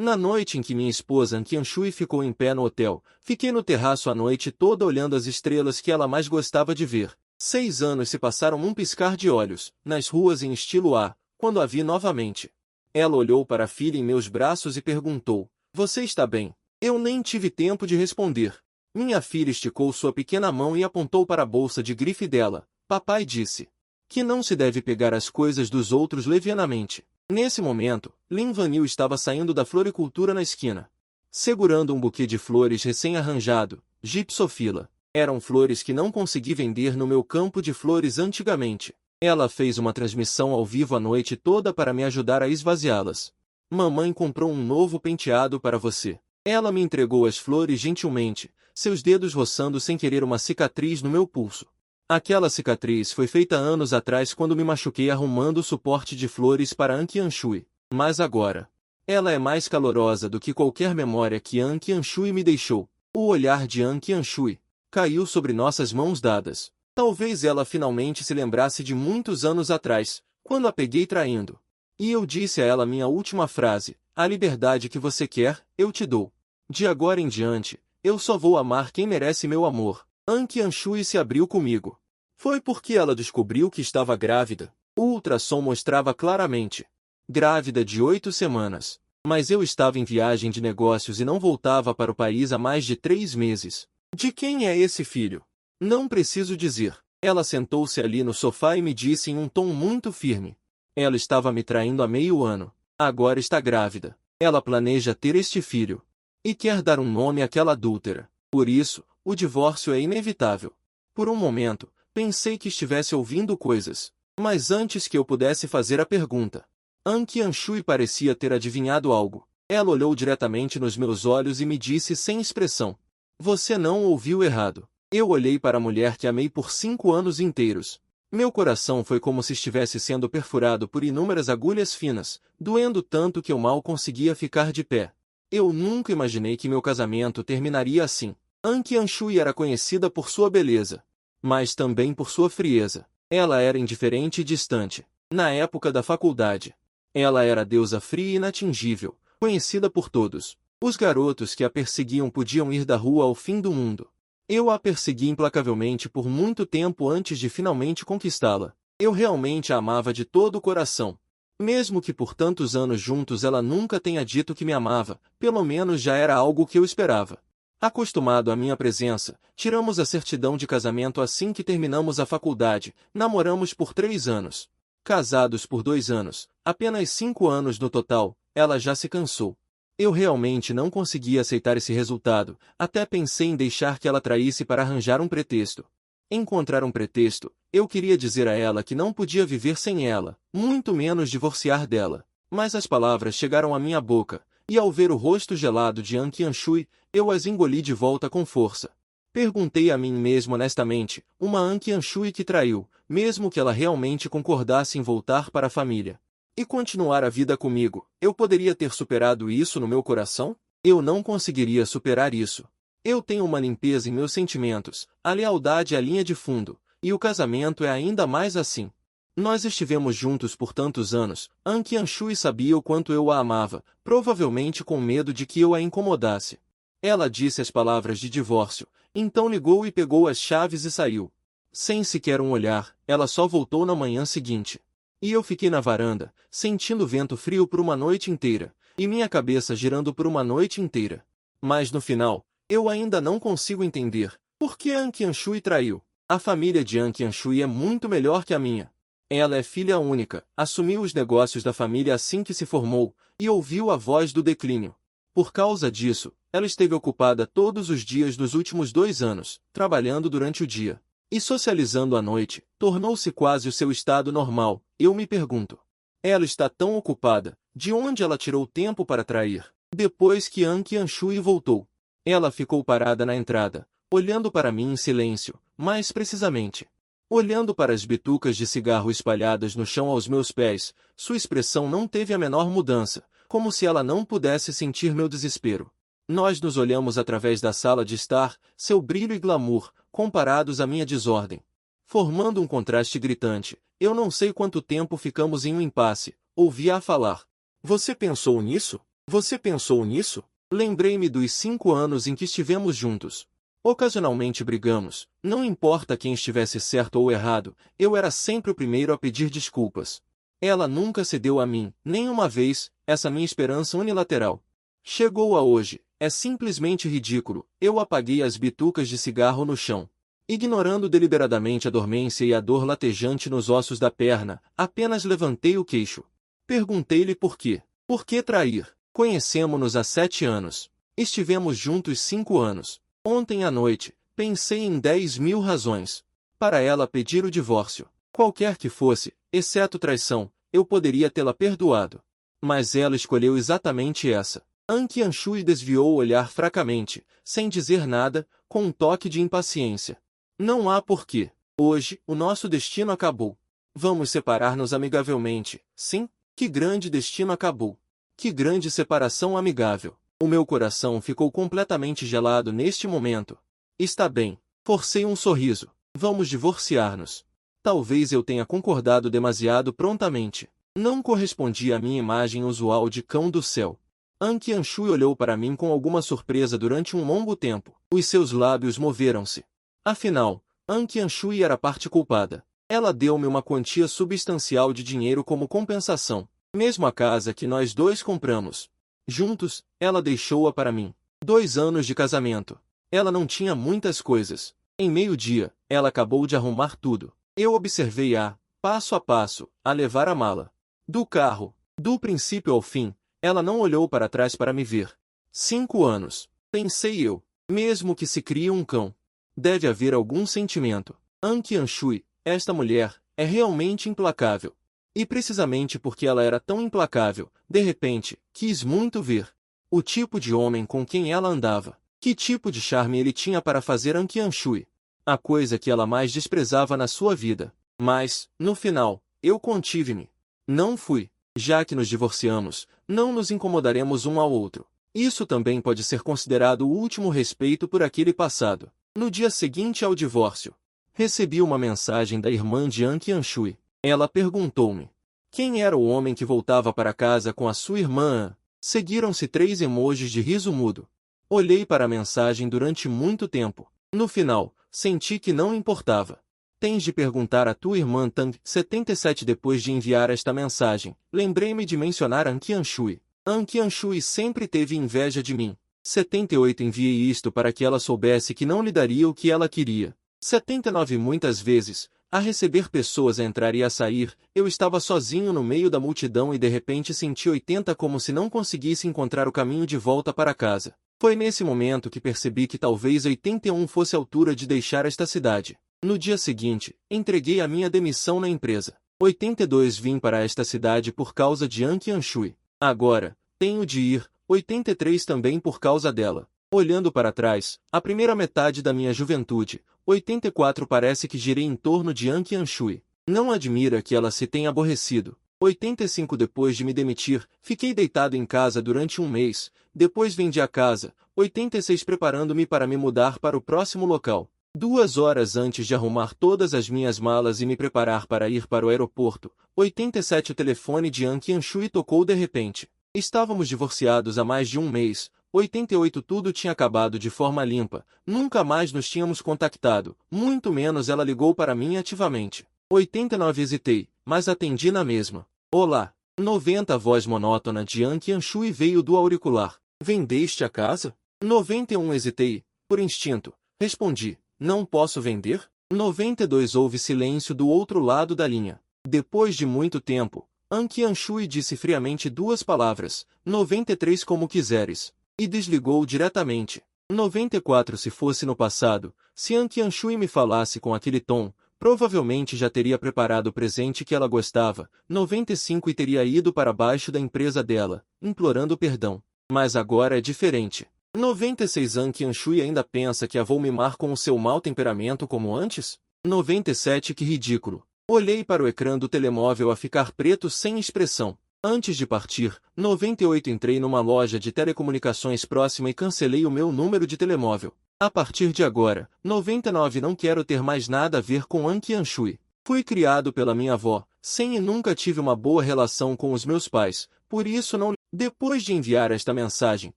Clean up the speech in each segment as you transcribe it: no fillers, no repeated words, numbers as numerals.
Na noite em que minha esposa Anqianshui ficou em pé no hotel, fiquei no terraço a noite toda olhando as estrelas que ela mais gostava de ver. 6 anos se passaram num piscar de olhos, nas ruas em estilo A, quando a vi novamente. Ela olhou para a filha em meus braços e perguntou, "Você está bem?" Eu nem tive tempo de responder. Minha filha esticou sua pequena mão e apontou para a bolsa de grife dela. Papai disse que não se deve pegar as coisas dos outros levianamente. Nesse momento, Lin Vanil estava saindo da floricultura na esquina, segurando um buquê de flores recém-arranjado, gipsofila. Eram flores que não consegui vender no meu campo de flores antigamente. Ela fez uma transmissão ao vivo a noite toda para me ajudar a esvaziá-las. Mamãe comprou um novo penteado para você. Ela me entregou as flores gentilmente, seus dedos roçando sem querer uma cicatriz no meu pulso. Aquela cicatriz foi feita anos atrás quando me machuquei arrumando o suporte de flores para Anqianshui. Mas agora, ela é mais calorosa do que qualquer memória que Anqianshui me deixou. O olhar de Anqianshui caiu sobre nossas mãos dadas. Talvez ela finalmente se lembrasse de muitos anos atrás, quando a peguei traindo. E eu disse a ela minha última frase, "A liberdade que você quer, eu te dou. De agora em diante, eu só vou amar quem merece meu amor." Anqianshui se abriu comigo. Foi porque ela descobriu que estava grávida. O ultrassom mostrava claramente. Grávida de 8 semanas. Mas eu estava em viagem de negócios e não voltava para o país há mais de 3 meses. De quem é esse filho? Não preciso dizer. Ela sentou-se ali no sofá e me disse em um tom muito firme. Ela estava me traindo há meio ano. Agora está grávida. Ela planeja ter este filho. E quer dar um nome àquela adúltera. Por isso, o divórcio é inevitável. Por um momento, pensei que estivesse ouvindo coisas. Mas antes que eu pudesse fazer a pergunta, Anqianshui parecia ter adivinhado algo. Ela olhou diretamente nos meus olhos e me disse sem expressão. Você não ouviu errado. Eu olhei para a mulher que amei por 5 anos inteiros. Meu coração foi como se estivesse sendo perfurado por inúmeras agulhas finas, doendo tanto que eu mal conseguia ficar de pé. Eu nunca imaginei que meu casamento terminaria assim. Anqianshui era conhecida por sua beleza, mas também por sua frieza. Ela era indiferente e distante. Na época da faculdade, ela era a deusa fria e inatingível, conhecida por todos. Os garotos que a perseguiam podiam ir da rua ao fim do mundo. Eu a persegui implacavelmente por muito tempo antes de finalmente conquistá-la. Eu realmente a amava de todo o coração. Mesmo que por tantos anos juntos ela nunca tenha dito que me amava, pelo menos já era algo que eu esperava. Acostumado à minha presença, tiramos a certidão de casamento assim que terminamos a faculdade, namoramos por 3 anos. Casados por 2 anos, apenas 5 anos no total, ela já se cansou. Eu realmente não conseguia aceitar esse resultado, até pensei em deixar que ela traísse para arranjar um pretexto. Encontrar um pretexto, eu queria dizer a ela que não podia viver sem ela, muito menos divorciar dela. Mas as palavras chegaram à minha boca, e ao ver o rosto gelado de Anqianshui, eu as engoli de volta com força. Perguntei a mim mesmo honestamente, uma Anqianshui que traiu, mesmo que ela realmente concordasse em voltar para a família e continuar a vida comigo, eu poderia ter superado isso no meu coração? Eu não conseguiria superar isso. Eu tenho uma limpeza em meus sentimentos, a lealdade é a linha de fundo, e o casamento é ainda mais assim. Nós estivemos juntos por tantos anos, Anqianshui sabia o quanto eu a amava, provavelmente com medo de que eu a incomodasse. Ela disse as palavras de divórcio, então ligou e pegou as chaves e saiu. Sem sequer um olhar, ela só voltou na manhã seguinte. E eu fiquei na varanda, sentindo vento frio por uma noite inteira, e minha cabeça girando por uma noite inteira. Mas no final, eu ainda não consigo entender por que Anqianshui traiu. A família de Anqianshui é muito melhor que a minha. Ela é filha única, assumiu os negócios da família assim que se formou, e ouviu a voz do declínio. Por causa disso, ela esteve ocupada todos os dias dos últimos 2 anos, trabalhando durante o dia e socializando à noite, tornou-se quase o seu estado normal. Eu me pergunto. Ela está tão ocupada, de onde ela tirou tempo para trair? Depois que Anqianshui voltou, ela ficou parada na entrada, olhando para mim em silêncio, mais precisamente, olhando para as bitucas de cigarro espalhadas no chão aos meus pés. Sua expressão não teve a menor mudança, como se ela não pudesse sentir meu desespero. Nós nos olhamos através da sala de estar, seu brilho e glamour, comparados à minha desordem, formando um contraste gritante. Eu não sei quanto tempo ficamos em um impasse. Ouvi-a falar. Você pensou nisso? Você pensou nisso? Lembrei-me dos 5 anos em que estivemos juntos. Ocasionalmente brigamos, não importa quem estivesse certo ou errado, eu era sempre o primeiro a pedir desculpas. Ela nunca cedeu a mim, nem uma vez, essa minha esperança unilateral. Chegou a hoje, é simplesmente ridículo, eu apaguei as bitucas de cigarro no chão. Ignorando deliberadamente a dormência e a dor latejante nos ossos da perna, apenas levantei o queixo. Perguntei-lhe por quê. Por que trair? Conhecemo-nos há 7 anos. Estivemos juntos 5 anos. Ontem à noite, pensei em 10.000 razões para ela pedir o divórcio. Qualquer que fosse, exceto traição, eu poderia tê-la perdoado. Mas ela escolheu exatamente essa. An Qianshui desviou o olhar fracamente, sem dizer nada, com um toque de impaciência. Não há porquê. Hoje, o nosso destino acabou. Vamos separar-nos amigavelmente. Sim, que grande destino acabou. Que grande separação amigável. O meu coração ficou completamente gelado neste momento. Está bem. Forcei um sorriso. Vamos divorciar-nos. Talvez eu tenha concordado demasiado prontamente. Não correspondia à minha imagem usual de cão do céu. An Qianshui olhou para mim com alguma surpresa durante um longo tempo. Os seus lábios moveram-se. Afinal, An Qianshui era a parte culpada. Ela deu-me uma quantia substancial de dinheiro como compensação. Mesmo a casa que nós dois compramos. Juntos, ela deixou-a para mim. 2 anos de casamento. Ela não tinha muitas coisas. Em meio-dia, ela acabou de arrumar tudo. Eu observei-a, passo a passo, a levar a mala. Do carro, do princípio ao fim, ela não olhou para trás para me ver. 5 anos. Pensei eu. Mesmo que se crie um cão. Deve haver algum sentimento. An Qianshui, esta mulher, é realmente implacável. E precisamente porque ela era tão implacável, de repente, quis muito ver o tipo de homem com quem ela andava. Que tipo de charme ele tinha para fazer An Qianshui. A coisa que ela mais desprezava na sua vida. Mas, no final, eu contive-me. Não fui. Já que nos divorciamos, não nos incomodaremos um ao outro. Isso também pode ser considerado o último respeito por aquele passado. No dia seguinte ao divórcio, recebi uma mensagem da irmã de An Qianshui. Ela perguntou-me quem era o homem que voltava para casa com a sua irmã. Seguiram-se 3 emojis de riso mudo. Olhei para a mensagem durante muito tempo. No final, senti que não importava. Tens de perguntar à tua irmã Tang 77 depois de enviar esta mensagem. Lembrei-me de mencionar An Qianshui. An Qianshui sempre teve inveja de mim. 78 Enviei isto para que ela soubesse que não lhe daria o que ela queria. 79 Muitas vezes, a receber pessoas a entrar e a sair, eu estava sozinho no meio da multidão e de repente senti 80 como se não conseguisse encontrar o caminho de volta para casa. Foi nesse momento que percebi que talvez 81 fosse a altura de deixar esta cidade. No dia seguinte, entreguei a minha demissão na empresa. 82 Vim para esta cidade por causa de An Qianshui. Agora, tenho de ir. 83 também por causa dela. Olhando para trás, a primeira metade da minha juventude, 84 parece que girei em torno de An Qianshui. Não admira que ela se tenha aborrecido. 85 Depois de me demitir, fiquei deitado em casa durante um mês, depois vendi a casa. 86 Preparando-me para me mudar para o próximo local. 2 horas antes de arrumar todas as minhas malas e me preparar para ir para o aeroporto, 87 O telefone de An Qianshui tocou de repente. Estávamos divorciados há mais de um mês. 88 Tudo tinha acabado de forma limpa. Nunca mais nos tínhamos contactado. Muito menos ela ligou para mim ativamente. 89 Hesitei, mas atendi na mesma. Olá. 90 A voz monótona de An Qianshui veio do auricular. Vendeste a casa? 91 Hesitei. Por instinto. Respondi. Não posso vender? 92 Houve silêncio do outro lado da linha. Depois de muito tempo, An Qianshui disse friamente 2 palavras. 93 Como quiseres. E desligou diretamente. 94 Se fosse no passado, se An Qianshui me falasse com aquele tom, provavelmente já teria preparado o presente que ela gostava. 95 E teria ido para baixo da empresa dela, implorando perdão. Mas agora é diferente. 96 An Qianshui ainda pensa que a vou mimar com o seu mau temperamento como antes? 97 Que ridículo. Olhei para o ecrã do telemóvel a ficar preto sem expressão. Antes de partir, 98 Entrei numa loja de telecomunicações próxima e cancelei o meu número de telemóvel. A partir de agora, 99 Não quero ter mais nada a ver com An Qianshui. Fui criado pela minha avó, sem e nunca tive uma boa relação com os meus pais, por isso não... Depois de enviar esta mensagem,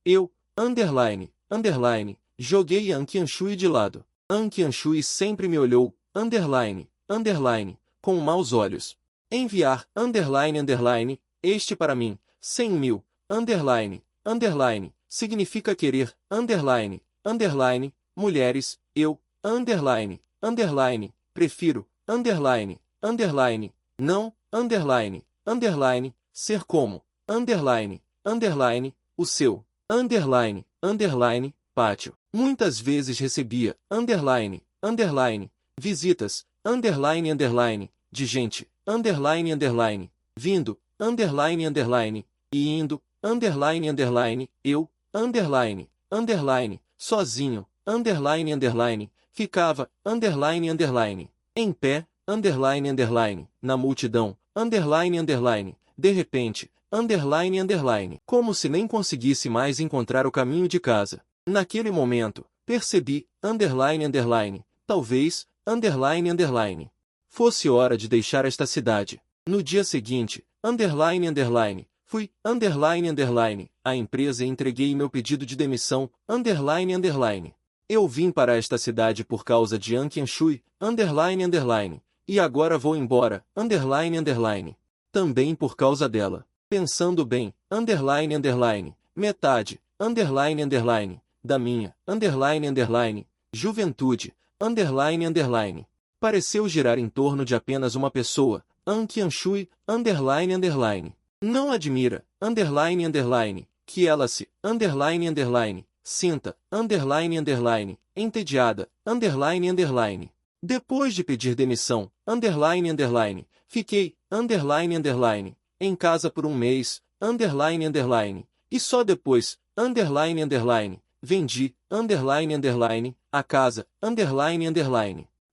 eu, joguei An Qianshui de lado. An Qianshui sempre me olhou, com maus olhos. Enviar, este para mim, 100.000, significa querer, mulheres, eu, prefiro, não, ser como, o seu, pátio. Muitas vezes recebia, visitas, de gente, vindo, e indo, eu, sozinho, ficava, em pé, na multidão, de repente, como se nem conseguisse mais encontrar o caminho de casa. Naquele momento, percebi, talvez, fosse hora de deixar esta cidade. No dia seguinte, fui, à empresa e entreguei meu pedido de demissão, Eu vim para esta cidade por causa de An Qianshui, e agora vou embora, também por causa dela. Pensando bem, metade, da minha, juventude, pareceu girar em torno de apenas uma pessoa, An Qianshui, Não admira, que ela se, sinta, entediada, Depois de pedir demissão, fiquei, em casa por um mês, e só depois, vendi, a casa,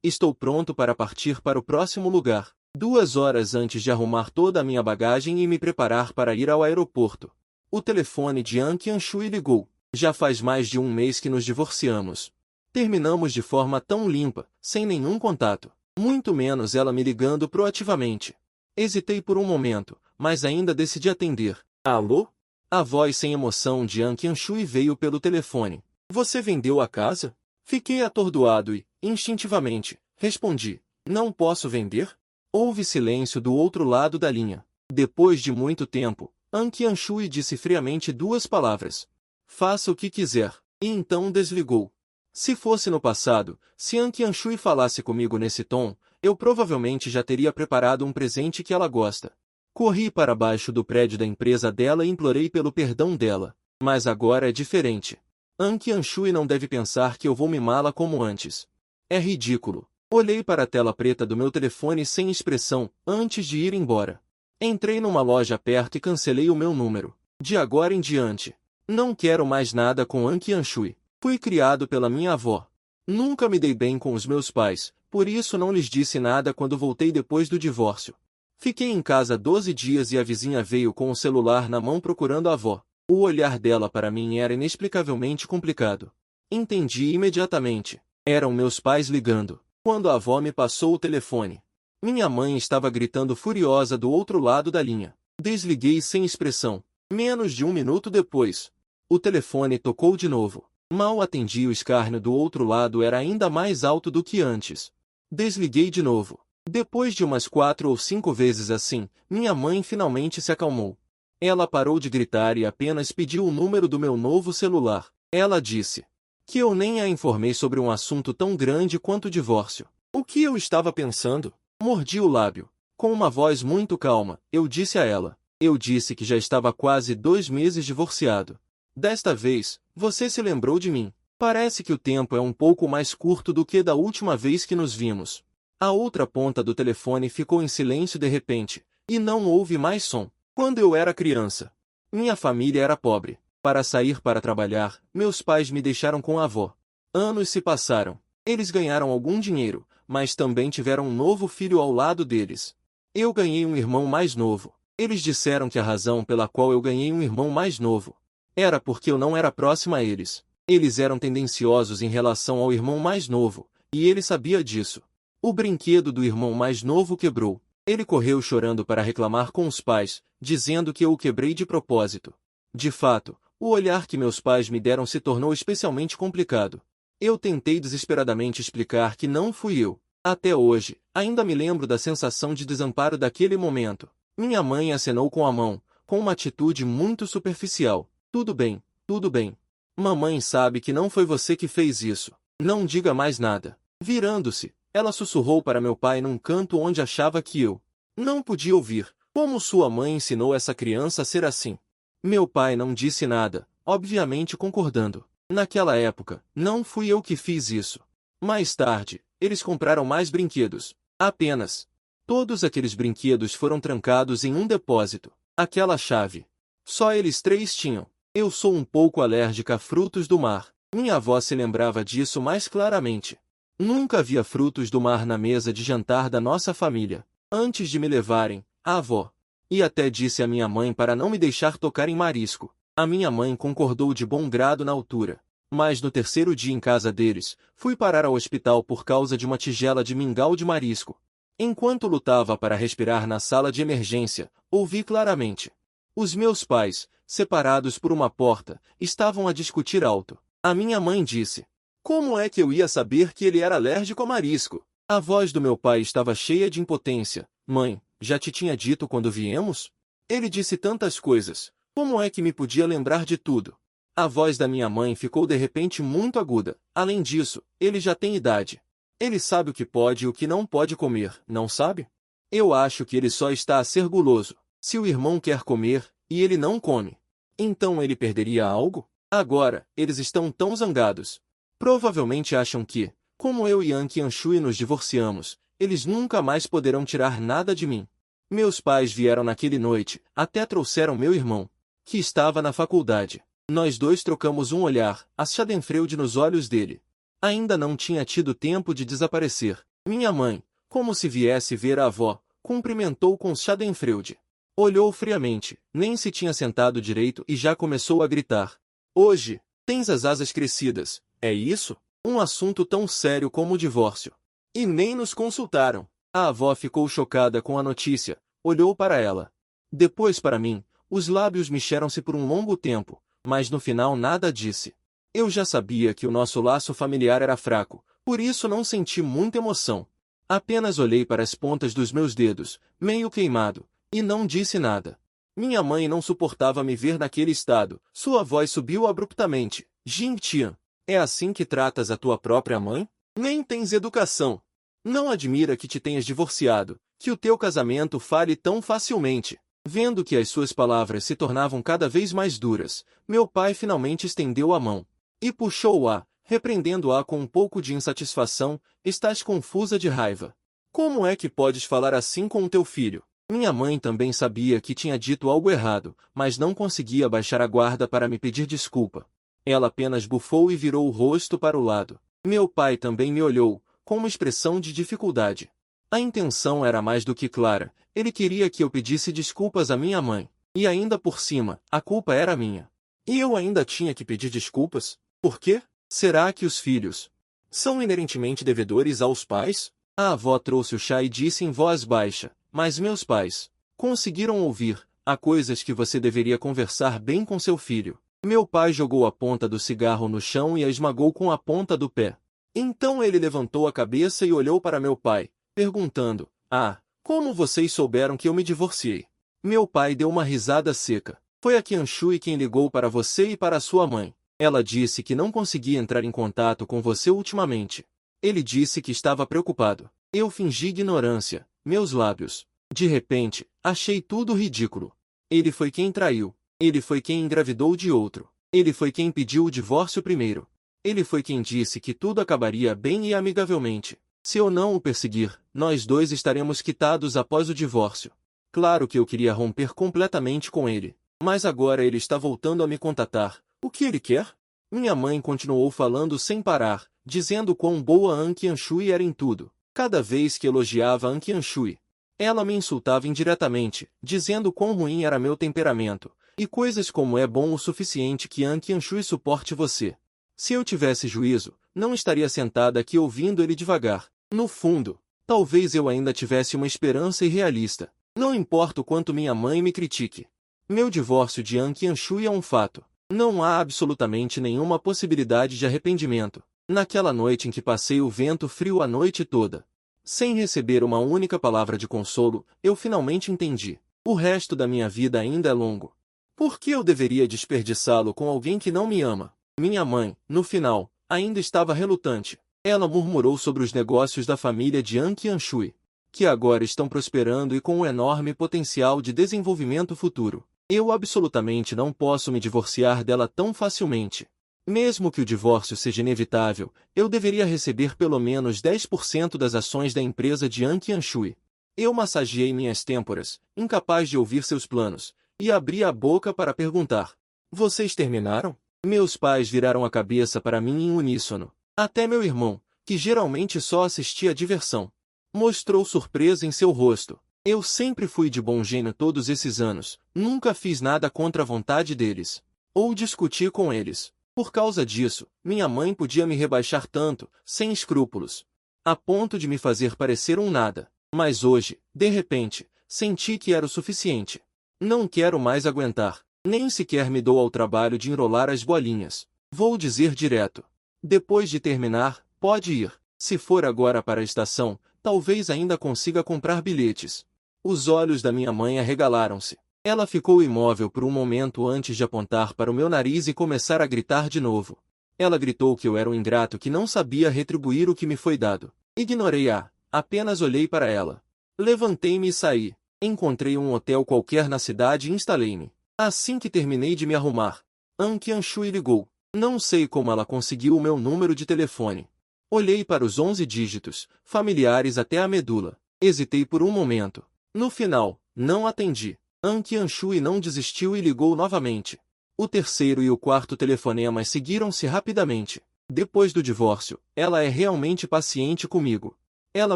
Estou pronto para partir para o próximo lugar. 2 horas antes de arrumar toda a minha bagagem e me preparar para ir ao aeroporto. O telefone de An Qianshui ligou. Já faz mais de um mês que nos divorciamos. Terminamos de forma tão limpa, sem nenhum contato. Muito menos ela me ligando proativamente. Hesitei por um momento, mas ainda decidi atender. Alô? A voz sem emoção de An Qianshui veio pelo telefone. Você vendeu a casa? Fiquei atordoado e, instintivamente, respondi. Não posso vender? Houve silêncio do outro lado da linha. Depois de muito tempo, An Qianshui disse friamente 2 palavras. Faça o que quiser. E então desligou. Se fosse no passado, se An Qianshui falasse comigo nesse tom, eu provavelmente já teria preparado um presente que ela gosta. Corri para baixo do prédio da empresa dela e implorei pelo perdão dela. Mas agora é diferente. An Qianshui não deve pensar que eu vou mimá-la como antes. É ridículo. Olhei para a tela preta do meu telefone sem expressão, antes de ir embora. Entrei numa loja perto e cancelei o meu número. De agora em diante, não quero mais nada com An Qianshui. Fui criado pela minha avó. Nunca me dei bem com os meus pais, por isso não lhes disse nada quando voltei depois do divórcio. Fiquei em casa 12 dias e a vizinha veio com o celular na mão procurando a avó. O olhar dela para mim era inexplicavelmente complicado. Entendi imediatamente. Eram meus pais ligando. Quando a avó me passou o telefone, minha mãe estava gritando furiosa do outro lado da linha. Desliguei sem expressão. Menos de 1 minuto depois, o telefone tocou de novo. Mal atendi, o escárnio do outro lado era ainda mais alto do que antes. Desliguei de novo. Depois de umas 4 ou 5 vezes assim, minha mãe finalmente se acalmou. Ela parou de gritar e apenas pediu o número do meu novo celular. Ela disse que eu nem a informei sobre um assunto tão grande quanto o divórcio. O que eu estava pensando? Mordi o lábio. Com uma voz muito calma, eu disse a ela. Eu disse que já estava há quase 2 meses divorciado. Desta vez, você se lembrou de mim. Parece que o tempo é um pouco mais curto do que da última vez que nos vimos. A outra ponta do telefone ficou em silêncio de repente, e não houve mais som. Quando eu era criança, minha família era pobre. Para sair para trabalhar, meus pais me deixaram com a avó. Anos se passaram. Eles ganharam algum dinheiro, mas também tiveram um novo filho ao lado deles. Eu ganhei um irmão mais novo. Eles disseram que a razão pela qual eu ganhei um irmão mais novo era porque eu não era próxima a eles. Eles eram tendenciosos em relação ao irmão mais novo, e ele sabia disso. O brinquedo do irmão mais novo quebrou. Ele correu chorando para reclamar com os pais, dizendo que eu o quebrei de propósito. De fato, o olhar que meus pais me deram se tornou especialmente complicado. Eu tentei desesperadamente explicar que não fui eu. Até hoje, ainda me lembro da sensação de desamparo daquele momento. Minha mãe acenou com a mão, com uma atitude muito superficial. Tudo bem, tudo bem. Mamãe sabe que não foi você que fez isso. Não diga mais nada. Virando-se, ela sussurrou para meu pai num canto onde achava que eu não podia ouvir. Como sua mãe ensinou essa criança a ser assim? Meu pai não disse nada, obviamente concordando. Naquela época, não fui eu que fiz isso. Mais tarde, eles compraram mais brinquedos. Apenas. Todos aqueles brinquedos foram trancados em um depósito. Aquela chave. Só eles três tinham. Eu sou um pouco alérgica a frutos do mar. Minha avó se lembrava disso mais claramente. Nunca havia frutos do mar na mesa de jantar da nossa família. Antes de me levarem, a avó. E até disse à minha mãe para não me deixar tocar em marisco. A minha mãe concordou de bom grado na altura. Mas no terceiro dia em casa deles, fui parar ao hospital por causa de uma tigela de mingau de marisco. Enquanto lutava para respirar na sala de emergência, ouvi claramente. Os meus pais, separados por uma porta, estavam a discutir alto. A minha mãe disse: "Como é que eu ia saber que ele era alérgico a marisco?" A voz do meu pai estava cheia de impotência. "Mãe, já te tinha dito quando viemos? Ele disse tantas coisas. Como é que me podia lembrar de tudo?" A voz da minha mãe ficou de repente muito aguda. "Além disso, ele já tem idade. Ele sabe o que pode e o que não pode comer, não sabe? Eu acho que ele só está a ser guloso. Se o irmão quer comer, e ele não come, então ele perderia algo? Agora, eles estão tão zangados. Provavelmente acham que, como eu e Anki Anshui nos divorciamos, eles nunca mais poderão tirar nada de mim. Meus pais vieram naquele noite, até trouxeram meu irmão, que estava na faculdade. Nós dois trocamos um olhar, a Schadenfreude nos olhos dele. Ainda não tinha tido tempo de desaparecer. Minha mãe, como se viesse ver a avó, cumprimentou com Schadenfreude. Olhou friamente, nem se tinha sentado direito e já começou a gritar. "Hoje, tens as asas crescidas, é isso? Um assunto tão sério como o divórcio. E nem nos consultaram." A avó ficou chocada com a notícia, olhou para ela. Depois para mim, os lábios mexeram-se por um longo tempo, mas no final nada disse. Eu já sabia que o nosso laço familiar era fraco, por isso não senti muita emoção. Apenas olhei para as pontas dos meus dedos, meio queimado, e não disse nada. Minha mãe não suportava me ver naquele estado. Sua voz subiu abruptamente. "Jing Tian, é assim que tratas a tua própria mãe? Nem tens educação. Não admira que te tenhas divorciado, que o teu casamento fale tão facilmente." Vendo que as suas palavras se tornavam cada vez mais duras, meu pai finalmente estendeu a mão e puxou-a, repreendendo-a com um pouco de insatisfação. "Estás confusa de raiva. Como é que podes falar assim com o teu filho?" Minha mãe também sabia que tinha dito algo errado, mas não conseguia baixar a guarda para me pedir desculpa. Ela apenas bufou e virou o rosto para o lado. Meu pai também me olhou, com uma expressão de dificuldade. A intenção era mais do que clara. Ele queria que eu pedisse desculpas à minha mãe. E ainda por cima, a culpa era minha. E eu ainda tinha que pedir desculpas? Por quê? Será que os filhos são inerentemente devedores aos pais? A avó trouxe o chá e disse em voz baixa: "Mas meus pais conseguiram ouvir. Há coisas que você deveria conversar bem com seu filho." Meu pai jogou a ponta do cigarro no chão e a esmagou com a ponta do pé. Então ele levantou a cabeça e olhou para meu pai, perguntando: "Ah, como vocês souberam que eu me divorciei?" Meu pai deu uma risada seca. "Foi a Qianshui quem ligou para você e para sua mãe. Ela disse que não conseguia entrar em contato com você ultimamente. Ele disse que estava preocupado." Eu fingi ignorância. Meus lábios. De repente, achei tudo ridículo. Ele foi quem traiu. Ele foi quem engravidou de outro. Ele foi quem pediu o divórcio primeiro. Ele foi quem disse que tudo acabaria bem e amigavelmente. Se eu não o perseguir, nós dois estaremos quitados após o divórcio. Claro que eu queria romper completamente com ele. Mas agora ele está voltando a me contatar. O que ele quer? Minha mãe continuou falando sem parar, dizendo quão boa An Qianshui era em tudo. Cada vez que elogiava An Qianshui, ela me insultava indiretamente, dizendo quão ruim era meu temperamento, e coisas como "é bom o suficiente que An Qianshui suporte você." Se eu tivesse juízo, não estaria sentada aqui ouvindo ele devagar. No fundo, Talvez eu ainda tivesse uma esperança irrealista. Não importa o quanto minha mãe me critique. Meu divórcio de An Qianshui é um fato. Não há absolutamente nenhuma possibilidade de arrependimento. Naquela noite em que passei o vento frio a noite toda, sem receber uma única palavra de consolo, eu finalmente entendi. O resto da minha vida ainda é longo. Por que eu deveria desperdiçá-lo com alguém que não me ama? Minha mãe, no final, ainda estava relutante. Ela murmurou sobre os negócios da família de An Qianshui, que agora estão prosperando e com um enorme potencial de desenvolvimento futuro. Eu absolutamente não posso me divorciar dela tão facilmente. Mesmo que o divórcio seja inevitável, eu deveria receber pelo menos 10% das ações da empresa de An Qianshui. Eu massageei minhas têmporas, incapaz de ouvir seus planos, e abri a boca para perguntar: vocês terminaram? Meus pais viraram a cabeça para mim em uníssono. Até meu irmão, que geralmente só assistia à diversão, mostrou surpresa em seu rosto. Eu sempre fui de bom gênio todos esses anos, nunca fiz nada contra a vontade deles, ou discuti com eles. Por causa disso, minha mãe podia me rebaixar tanto, sem escrúpulos, a ponto de me fazer parecer um nada. Mas hoje, de repente, senti que era o suficiente. Não quero mais aguentar. Nem sequer me dou ao trabalho de enrolar as bolinhas. Vou dizer direto. Depois de terminar, pode ir. Se for agora para a estação, talvez ainda consiga comprar bilhetes. Os olhos da minha mãe arregalaram-se. Ela ficou imóvel por um momento antes de apontar para o meu nariz e começar a gritar de novo. Ela gritou que eu era um ingrato que não sabia retribuir o que me foi dado. Ignorei-a, apenas olhei para ela. Levantei-me e saí. Encontrei um hotel qualquer na cidade e instalei-me. Assim que terminei de me arrumar, An Qianshui ligou. Não sei como ela conseguiu o meu número de telefone. Olhei para os 11 dígitos, familiares até a medula. Hesitei por um momento. No final, não atendi. An Qianshui não desistiu e ligou novamente. O terceiro e o quarto telefonemas seguiram-se rapidamente. Depois do divórcio, ela é realmente paciente comigo. Ela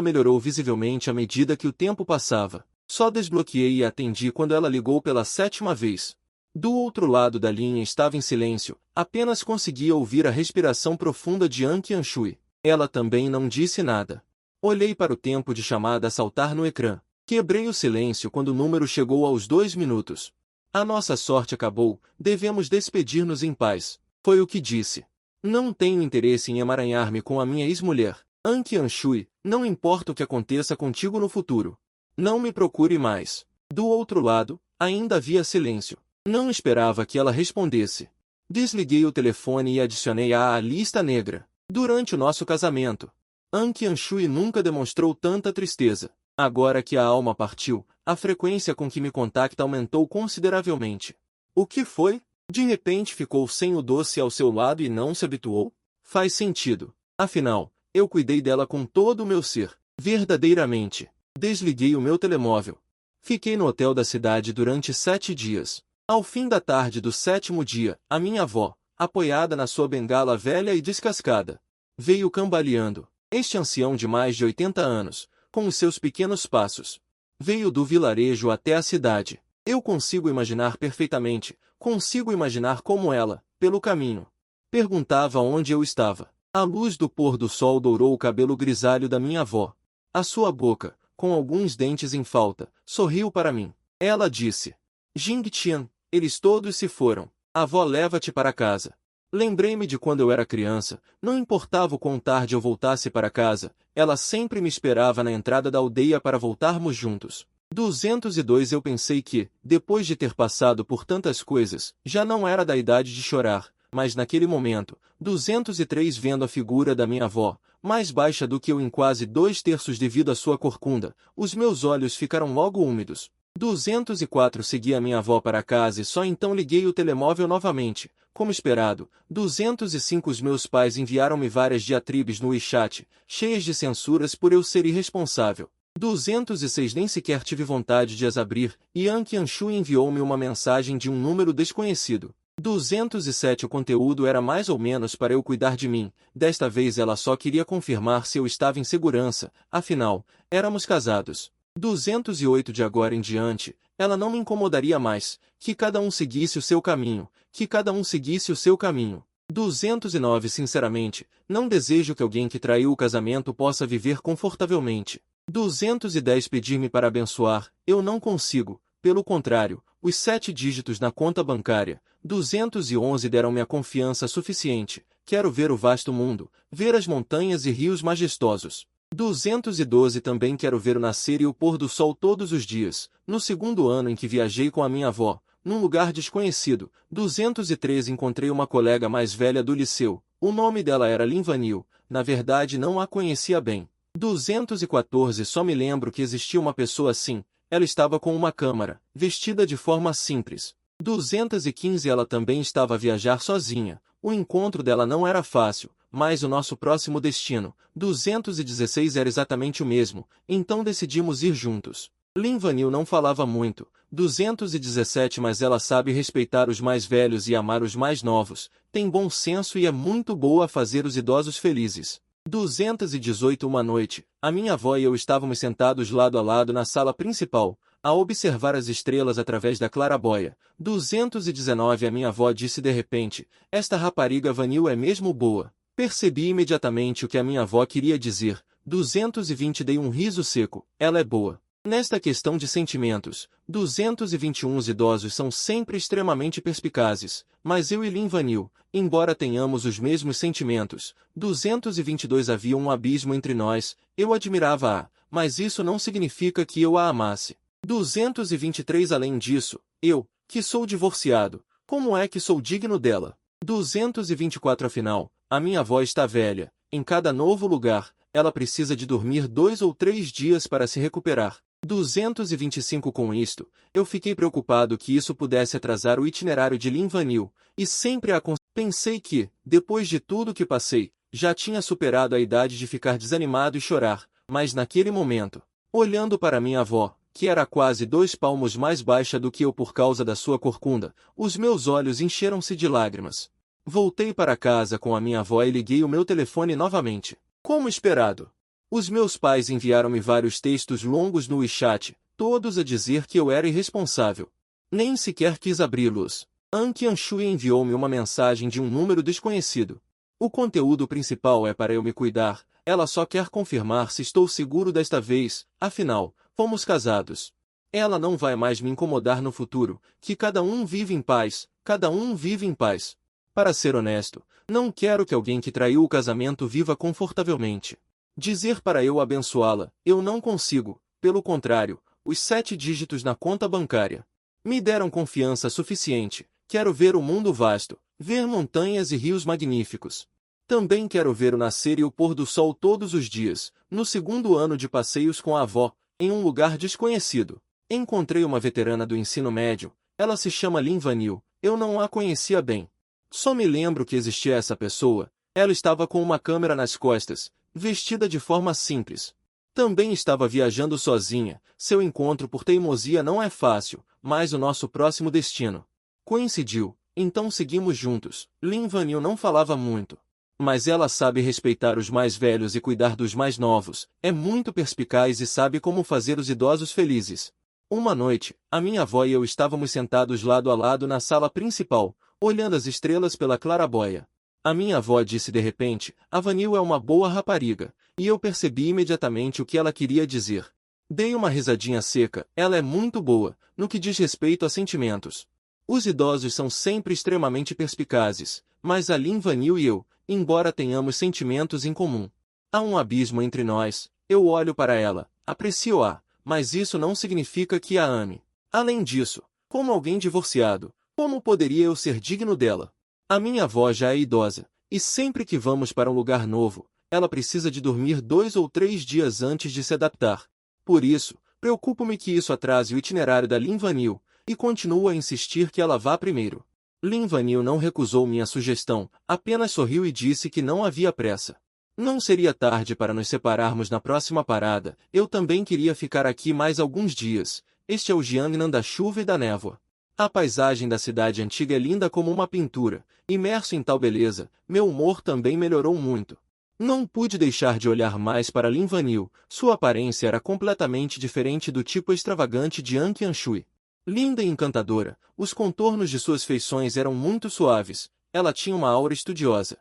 melhorou visivelmente à medida que o tempo passava. Só desbloqueei e atendi quando ela ligou pela 7ª vez. Do outro lado da linha estava em silêncio, apenas conseguia ouvir a respiração profunda de An Qianshui. Ela também não disse nada. Olhei para o tempo de chamada saltar no ecrã. Quebrei o silêncio quando o número chegou aos 2 minutos. A nossa sorte acabou, devemos despedir-nos em paz. Foi o que disse. Não tenho interesse em emaranhar-me com a minha ex-mulher. An Qianshui, não importa o que aconteça contigo no futuro. Não me procure mais. Do outro lado, ainda havia silêncio. Não esperava que ela respondesse. Desliguei o telefone e adicionei-a à lista negra. Durante o nosso casamento, An Qianshui nunca demonstrou tanta tristeza. Agora que a alma partiu, a frequência com que me contacta aumentou consideravelmente. O que foi? De repente ficou sem o doce ao seu lado e não se habituou? Faz sentido. Afinal, eu cuidei dela com todo o meu ser. Verdadeiramente. Desliguei o meu telemóvel. Fiquei no hotel da cidade durante 7 dias. Ao fim da tarde do 7º dia, a minha avó, apoiada na sua bengala velha e descascada, veio cambaleando. Este ancião de mais de 80 anos, com os seus pequenos passos, veio do vilarejo até a cidade. Eu consigo imaginar perfeitamente, consigo imaginar como ela, pelo caminho, perguntava onde eu estava. A luz do pôr do sol dourou o cabelo grisalho da minha avó. A sua boca, com alguns dentes em falta, sorriu para mim. Ela disse: Jingtian, eles todos se foram. Avó, leva-te para casa. Lembrei-me de quando eu era criança, não importava o quão tarde eu voltasse para casa, ela sempre me esperava na entrada da aldeia para voltarmos juntos. 202 Eu pensei que, depois de ter passado por tantas coisas, já não era da idade de chorar, mas naquele momento, 203 vendo a figura da minha avó, mais baixa do que eu em quase 2/3 devido à sua corcunda, os meus olhos ficaram logo úmidos. 204 Segui a minha avó para casa e só então liguei o telemóvel novamente. Como esperado, 205 Os meus pais enviaram-me várias diatribes no WeChat, cheias de censuras por eu ser irresponsável. 206 Nem sequer tive vontade de as abrir, e An Qianshui enviou-me uma mensagem de um número desconhecido. 207 O conteúdo era mais ou menos para eu cuidar de mim, desta vez ela só queria confirmar se eu estava em segurança, afinal, éramos casados. 208 De agora em diante, ela não me incomodaria mais, que cada um seguisse o seu caminho, que cada um seguisse o seu caminho. 209 Sinceramente, não desejo que alguém que traiu o casamento possa viver confortavelmente. 210 pedir-me para abençoar, eu não consigo, pelo contrário, os 7 dígitos na conta bancária, 211 deram-me a confiança suficiente, quero ver o vasto mundo, ver as montanhas e rios majestosos. 212 também quero ver o nascer e o pôr do sol todos os dias, no segundo ano em que viajei com a minha avó, num lugar desconhecido. 213 encontrei uma colega mais velha do liceu, o nome dela era Linvanil, na verdade não a conhecia bem. 214 só me lembro que existia uma pessoa assim, ela estava com uma câmara, vestida de forma simples. 215 ela também estava a viajar sozinha, o encontro dela não era fácil, mas o nosso próximo destino, 216 era exatamente o mesmo, então decidimos ir juntos. Linvanil não falava muito, 217 mas ela sabe respeitar os mais velhos e amar os mais novos, tem bom senso e é muito boa a fazer os idosos felizes. 218 uma noite, a minha avó e eu estávamos sentados lado a lado na sala principal, a observar as estrelas através da claraboia. 219 a minha avó disse de repente, esta rapariga Vanil é mesmo boa. Percebi imediatamente o que a minha avó queria dizer. 220 dei um riso seco, ela é boa. Nesta questão de sentimentos, 221 os idosos são sempre extremamente perspicazes, mas eu e Linvanil, embora tenhamos os mesmos sentimentos, 222 havia um abismo entre nós, eu admirava-a, mas isso não significa que eu a amasse. 223 além disso, eu, que sou divorciado, como é que sou digno dela? 224 afinal, a minha avó está velha, em cada novo lugar, ela precisa de dormir 2 ou 3 dias para se recuperar. 225 com isto, eu fiquei preocupado que isso pudesse atrasar o itinerário de Linvanil, e sempre pensei que, depois de tudo que passei, já tinha superado a idade de ficar desanimado e chorar, mas naquele momento, olhando para minha avó, que era quase 2 palmos mais baixa do que eu por causa da sua corcunda, os meus olhos encheram-se de lágrimas. Voltei para casa com a minha avó e liguei o meu telefone novamente. Como esperado, os meus pais enviaram-me vários textos longos no WeChat, todos a dizer que eu era irresponsável. Nem sequer quis abri-los. An Qianshui enviou-me uma mensagem de um número desconhecido. O conteúdo principal é para eu me cuidar, ela só quer confirmar se estou seguro desta vez, afinal, fomos casados. Ela não vai mais me incomodar no futuro, que cada um vive em paz, cada um vive em paz. Para ser honesto, não quero que alguém que traiu o casamento viva confortavelmente. Dizer para eu abençoá-la, eu não consigo, pelo contrário, os 7 dígitos na conta bancária me deram confiança suficiente, quero ver o mundo vasto, ver montanhas e rios magníficos. Também quero ver o nascer e o pôr do sol todos os dias, no segundo ano de passeios com a avó, em um lugar desconhecido. Encontrei uma veterana do ensino médio, ela se chama Linvanil, eu não a conhecia bem. Só me lembro que existia essa pessoa, ela estava com uma câmera nas costas, vestida de forma simples. Também estava viajando sozinha, seu encontro por teimosia não é fácil, mas o nosso próximo destino coincidiu, então seguimos juntos. Linvanil não falava muito, mas ela sabe respeitar os mais velhos e cuidar dos mais novos, é muito perspicaz e sabe como fazer os idosos felizes. Uma noite, a minha avó e eu estávamos sentados lado a lado na sala principal, olhando as estrelas pela claraboia. A minha avó disse de repente, a Vanil é uma boa rapariga, e eu percebi imediatamente o que ela queria dizer. Dei uma risadinha seca, ela é muito boa, no que diz respeito a sentimentos. Os idosos são sempre extremamente perspicazes, mas a Linvanil e eu, embora tenhamos sentimentos em comum, há um abismo entre nós, eu olho para ela, aprecio-a, mas isso não significa que a ame. Além disso, como alguém divorciado, como poderia eu ser digno dela? A minha avó já é idosa, e sempre que vamos para um lugar novo, ela precisa de dormir 2 ou 3 dias antes de se adaptar. Por isso, preocupo-me que isso atrase o itinerário da Linvanil, e continuo a insistir que ela vá primeiro. Linvanil não recusou minha sugestão, apenas sorriu e disse que não havia pressa. Não seria tarde para nos separarmos na próxima parada, eu também queria ficar aqui mais alguns dias. Este é o Jiangnan da chuva e da névoa. A paisagem da cidade antiga é linda como uma pintura. Imerso em tal beleza, meu humor também melhorou muito. Não pude deixar de olhar mais para Linvanil, sua aparência era completamente diferente do tipo extravagante de An Qianshui. Linda e encantadora, os contornos de suas feições eram muito suaves, ela tinha uma aura estudiosa.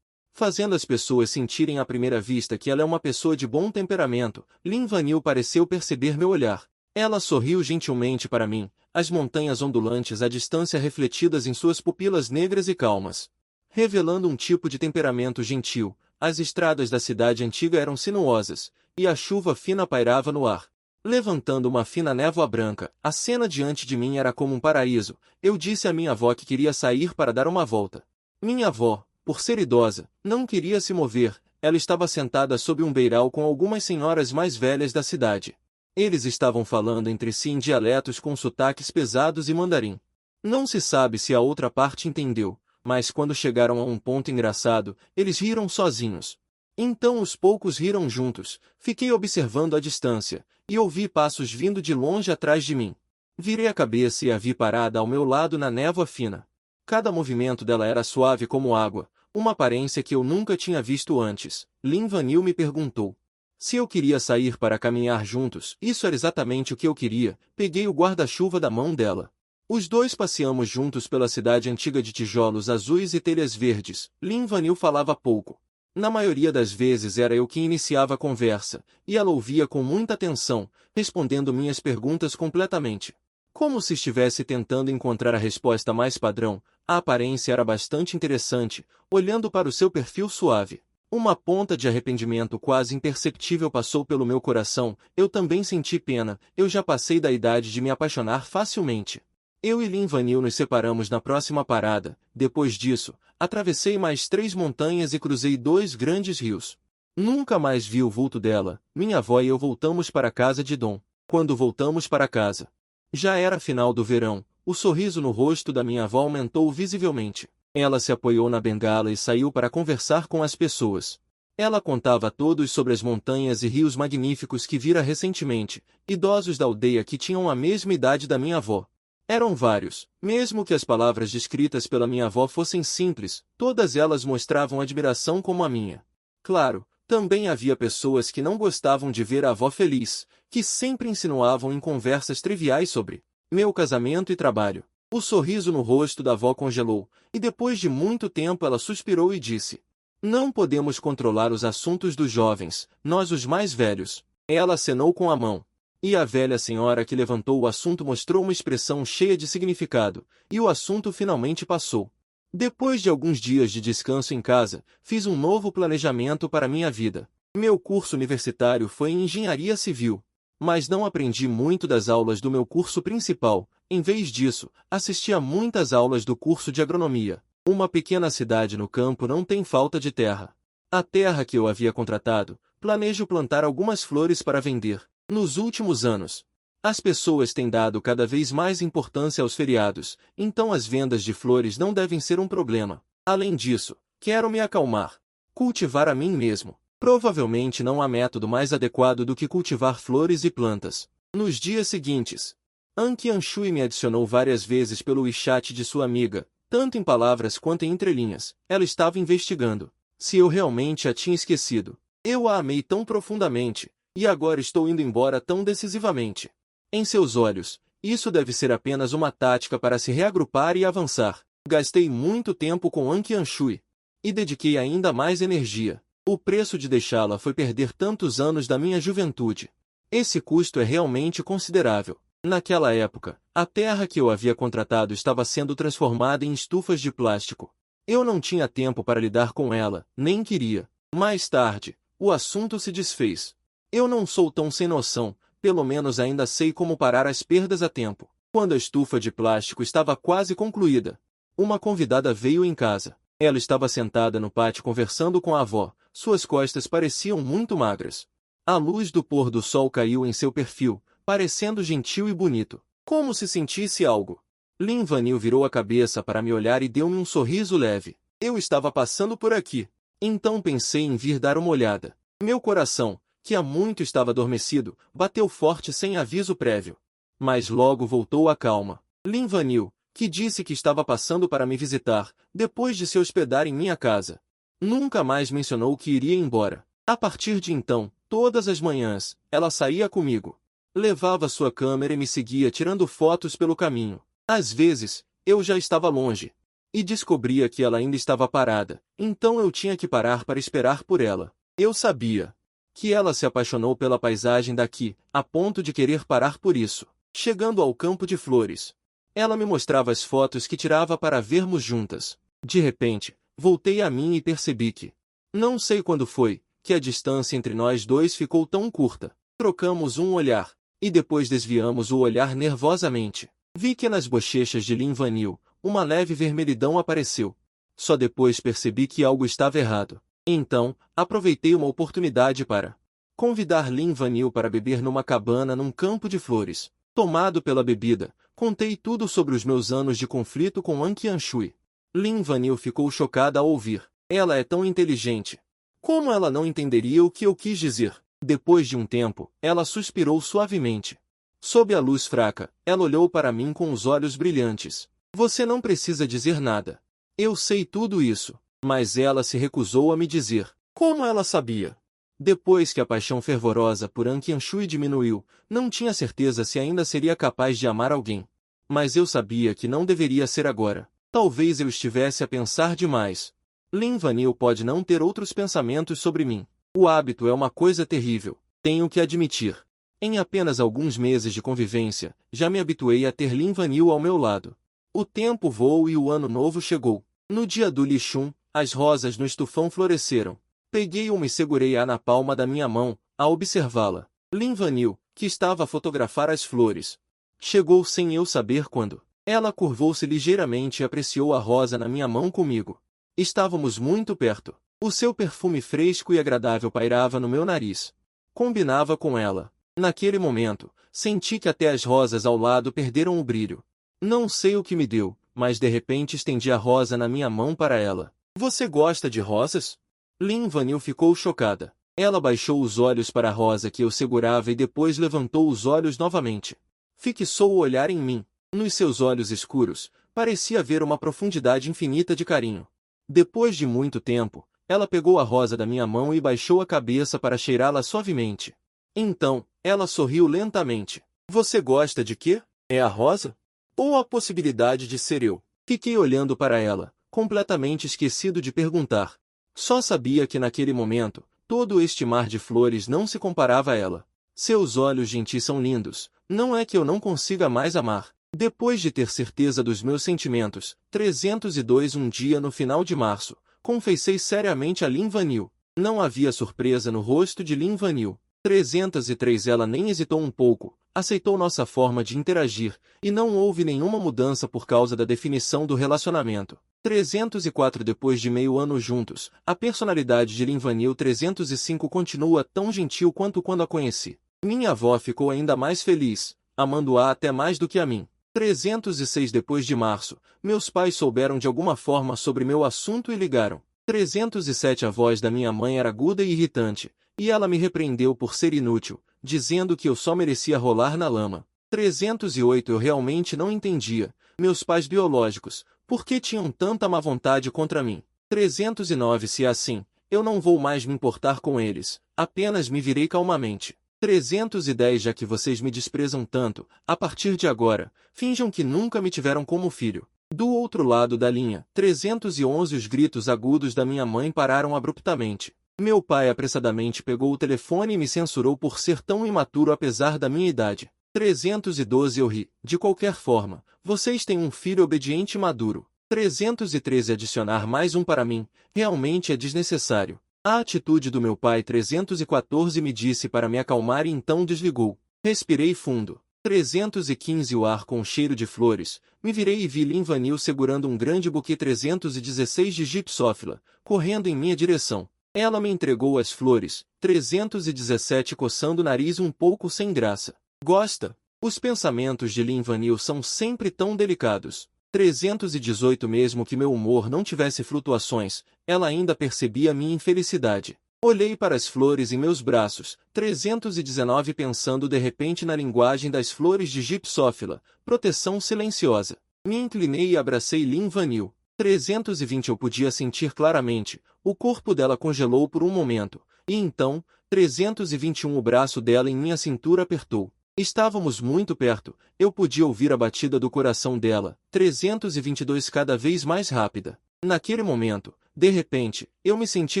fazendo as pessoas sentirem à primeira vista que ela é uma pessoa de bom temperamento. Lin Vanil pareceu perceber meu olhar. Ela sorriu gentilmente para mim, as montanhas ondulantes à distância refletidas em suas pupilas negras e calmas, revelando um tipo de temperamento gentil. As estradas da cidade antiga eram sinuosas, e a chuva fina pairava no ar, levantando uma fina névoa branca. A cena diante de mim era como um paraíso. Eu disse à minha avó que queria sair para dar uma volta. Minha avó, por ser idosa, não queria se mover. Ela estava sentada sob um beiral com algumas senhoras mais velhas da cidade. Eles estavam falando entre si em dialetos com sotaques pesados e mandarim. Não se sabe se a outra parte entendeu, mas quando chegaram a um ponto engraçado, eles riram sozinhos. Então os poucos riram juntos. Fiquei observando à distância, e ouvi passos vindo de longe atrás de mim. Virei a cabeça e a vi parada ao meu lado na névoa fina. Cada movimento dela era suave como água, uma aparência que eu nunca tinha visto antes. Lin Vanil me perguntou se eu queria sair para caminhar juntos. Isso era exatamente o que eu queria. Peguei o guarda-chuva da mão dela. Os dois passeamos juntos pela cidade antiga de tijolos azuis e telhas verdes. Lin Vanil falava pouco. Na maioria das vezes era eu quem iniciava a conversa, e ela ouvia com muita atenção, respondendo minhas perguntas completamente, como se estivesse tentando encontrar a resposta mais padrão. A aparência era bastante interessante, olhando para o seu perfil suave. Uma ponta de arrependimento quase imperceptível passou pelo meu coração. Eu também senti pena. Eu já passei da idade de me apaixonar facilmente. Eu e Lin Vanil nos separamos na próxima parada. Depois disso, atravessei mais 3 montanhas e cruzei 2 grandes rios. Nunca mais vi o vulto dela. Minha avó e eu voltamos para a casa de Dom. Quando voltamos para casa, já era final do verão. O sorriso no rosto da minha avó aumentou visivelmente. Ela se apoiou na bengala e saiu para conversar com as pessoas. Ela contava a todos sobre as montanhas e rios magníficos que vira recentemente, idosos da aldeia que tinham a mesma idade da minha avó. Eram vários. Mesmo que as palavras descritas pela minha avó fossem simples, todas elas mostravam admiração como a minha. Claro, também havia pessoas que não gostavam de ver a avó feliz, que sempre insinuavam em conversas triviais sobre meu casamento e trabalho. O sorriso no rosto da avó congelou, e depois de muito tempo ela suspirou e disse: não podemos controlar os assuntos dos jovens, nós os mais velhos. Ela acenou com a mão. E a velha senhora que levantou o assunto mostrou uma expressão cheia de significado, e o assunto finalmente passou. Depois de alguns dias de descanso em casa, fiz um novo planejamento para minha vida. Meu curso universitário foi em engenharia civil, mas não aprendi muito das aulas do meu curso principal. Em vez disso, assisti a muitas aulas do curso de agronomia. Uma pequena cidade no campo não tem falta de terra. A terra que eu havia contratado, planejo plantar algumas flores para vender. Nos últimos anos, as pessoas têm dado cada vez mais importância aos feriados, então as vendas de flores não devem ser um problema. Além disso, quero me acalmar. Cultivar a mim mesmo. Provavelmente não há método mais adequado do que cultivar flores e plantas. Nos dias seguintes, An Qianshui me adicionou várias vezes pelo WeChat de sua amiga, tanto em palavras quanto em entrelinhas. Ela estava investigando se eu realmente a tinha esquecido. Eu a amei tão profundamente, e agora estou indo embora tão decisivamente. Em seus olhos, isso deve ser apenas uma tática para se reagrupar e avançar. Gastei muito tempo com An Qianshui, e dediquei ainda mais energia. O preço de deixá-la foi perder tantos anos da minha juventude. Esse custo é realmente considerável. Naquela época, a terra que eu havia contratado estava sendo transformada em estufas de plástico. Eu não tinha tempo para lidar com ela, nem queria. Mais tarde, o assunto se desfez. Eu não sou tão sem noção, pelo menos ainda sei como parar as perdas a tempo. Quando a estufa de plástico estava quase concluída, uma convidada veio em casa. Ela estava sentada no pátio conversando com a avó. Suas costas pareciam muito magras. A luz do pôr do sol caiu em seu perfil, parecendo gentil e bonito, como se sentisse algo. Lin Vanil virou a cabeça para me olhar e deu-me um sorriso leve. Eu estava passando por aqui, então pensei em vir dar uma olhada. Meu coração, que há muito estava adormecido, bateu forte sem aviso prévio. Mas logo voltou à calma. Lin Vanil, que disse que estava passando para me visitar, depois de se hospedar em minha casa, nunca mais mencionou que iria embora. A partir de então, todas as manhãs, ela saía comigo. Levava sua câmera e me seguia tirando fotos pelo caminho. Às vezes, eu já estava longe. e descobria que ela ainda estava parada, então eu tinha que parar para esperar por ela. Eu sabia que ela se apaixonou pela paisagem daqui, a ponto de querer parar por isso. Chegando ao campo de flores, ela me mostrava as fotos que tirava para vermos juntas. De repente, voltei a mim e percebi que, não sei quando foi, que a distância entre nós dois ficou tão curta. Trocamos um olhar, e depois desviamos o olhar nervosamente. Vi que nas bochechas de Lin Vanil, uma leve vermelhidão apareceu. Só depois percebi que algo estava errado. Então, aproveitei uma oportunidade para convidar Lin Vanil para beber numa cabana num campo de flores. Tomado pela bebida, contei tudo sobre os meus anos de conflito com An Qianshui. Lin Vanil ficou chocada ao ouvir. Ela é tão inteligente. Como ela não entenderia o que eu quis dizer? Depois de um tempo, ela suspirou suavemente. Sob a luz fraca, ela olhou para mim com os olhos brilhantes. Você não precisa dizer nada. Eu sei tudo isso. Mas ela se recusou a me dizer. Como ela sabia? Depois que a paixão fervorosa por An Qianshui diminuiu, não tinha certeza se ainda seria capaz de amar alguém. Mas eu sabia que não deveria ser agora. Talvez eu estivesse a pensar demais. Lin Vanil pode não ter outros pensamentos sobre mim. O hábito é uma coisa terrível. Tenho que admitir. Em apenas alguns meses de convivência, já me habituei a ter Lin Vanil ao meu lado. O tempo voou e o ano novo chegou. No dia do Lixun, as rosas no estufão floresceram. Peguei uma e segurei-a na palma da minha mão, a observá-la. Lin Vanil, que estava a fotografar as flores, chegou sem eu saber quando. Ela curvou-se ligeiramente e apreciou a rosa na minha mão comigo. Estávamos muito perto. O seu perfume fresco e agradável pairava no meu nariz. Combinava com ela. Naquele momento, senti que até as rosas ao lado perderam o brilho. Não sei o que me deu, mas de repente estendi a rosa na minha mão para ela. Você gosta de rosas? Lin Vanil ficou chocada. Ela baixou os olhos para a rosa que eu segurava e depois levantou os olhos novamente. Fixou o olhar em mim. Nos seus olhos escuros, parecia haver uma profundidade infinita de carinho. Depois de muito tempo, ela pegou a rosa da minha mão e baixou a cabeça para cheirá-la suavemente. Então, ela sorriu lentamente. Você gosta de quê? É a rosa? Ou a possibilidade de ser eu? Fiquei olhando para ela, completamente esquecido de perguntar. Só sabia que naquele momento, todo este mar de flores não se comparava a ela. Seus olhos gentis são lindos. Não é que eu não consiga mais amar. Depois de ter certeza dos meus sentimentos, 302 um dia no final de março, confessei seriamente a Lin Vanil. Não havia surpresa no rosto de Lin Vanil. 303 ela nem hesitou um pouco, aceitou nossa forma de interagir, e não houve nenhuma mudança por causa da definição do relacionamento. 304 depois de meio ano juntos, a personalidade de Lin Vanil 305 continua tão gentil quanto quando a conheci. Minha avó ficou ainda mais feliz, amando-a até mais do que a mim. 306 depois de março, meus pais souberam de alguma forma sobre meu assunto e ligaram. 307 a voz da minha mãe era aguda e irritante, e ela me repreendeu por ser inútil, dizendo que eu só merecia rolar na lama. 308 eu realmente não entendia, meus pais biológicos, por que tinham tanta má vontade contra mim. 309 se é assim, eu não vou mais me importar com eles, apenas me virei calmamente. 310 já que vocês me desprezam tanto, a partir de agora, finjam que nunca me tiveram como filho. Do outro lado da linha, 311 os gritos agudos da minha mãe pararam abruptamente. Meu pai apressadamente pegou o telefone e me censurou por ser tão imaturo apesar da minha idade. 312 eu ri. De qualquer forma, vocês têm um filho obediente e maduro. 313 adicionar mais um para mim, realmente é desnecessário. A atitude do meu pai 314 me disse para me acalmar e então desligou. Respirei fundo. 315 o ar com cheiro de flores. Me virei e vi Lin Vanil segurando um grande buquê 316 de gipsófila, correndo em minha direção. Ela me entregou as flores. 317 coçando o nariz um pouco sem graça. Gosta? Os pensamentos de Lin Vanil são sempre tão delicados. 318 mesmo que meu humor não tivesse flutuações, ela ainda percebia minha infelicidade. Olhei para as flores em meus braços, 319 pensando de repente na linguagem das flores de gipsófila, proteção silenciosa. Me inclinei e abracei Lin Vanil. 320 eu podia sentir claramente, o corpo dela congelou por um momento, e então, 321 o braço dela em minha cintura apertou. Estávamos muito perto, eu podia ouvir a batida do coração dela, 322 cada vez mais rápida. Naquele momento, de repente, eu me senti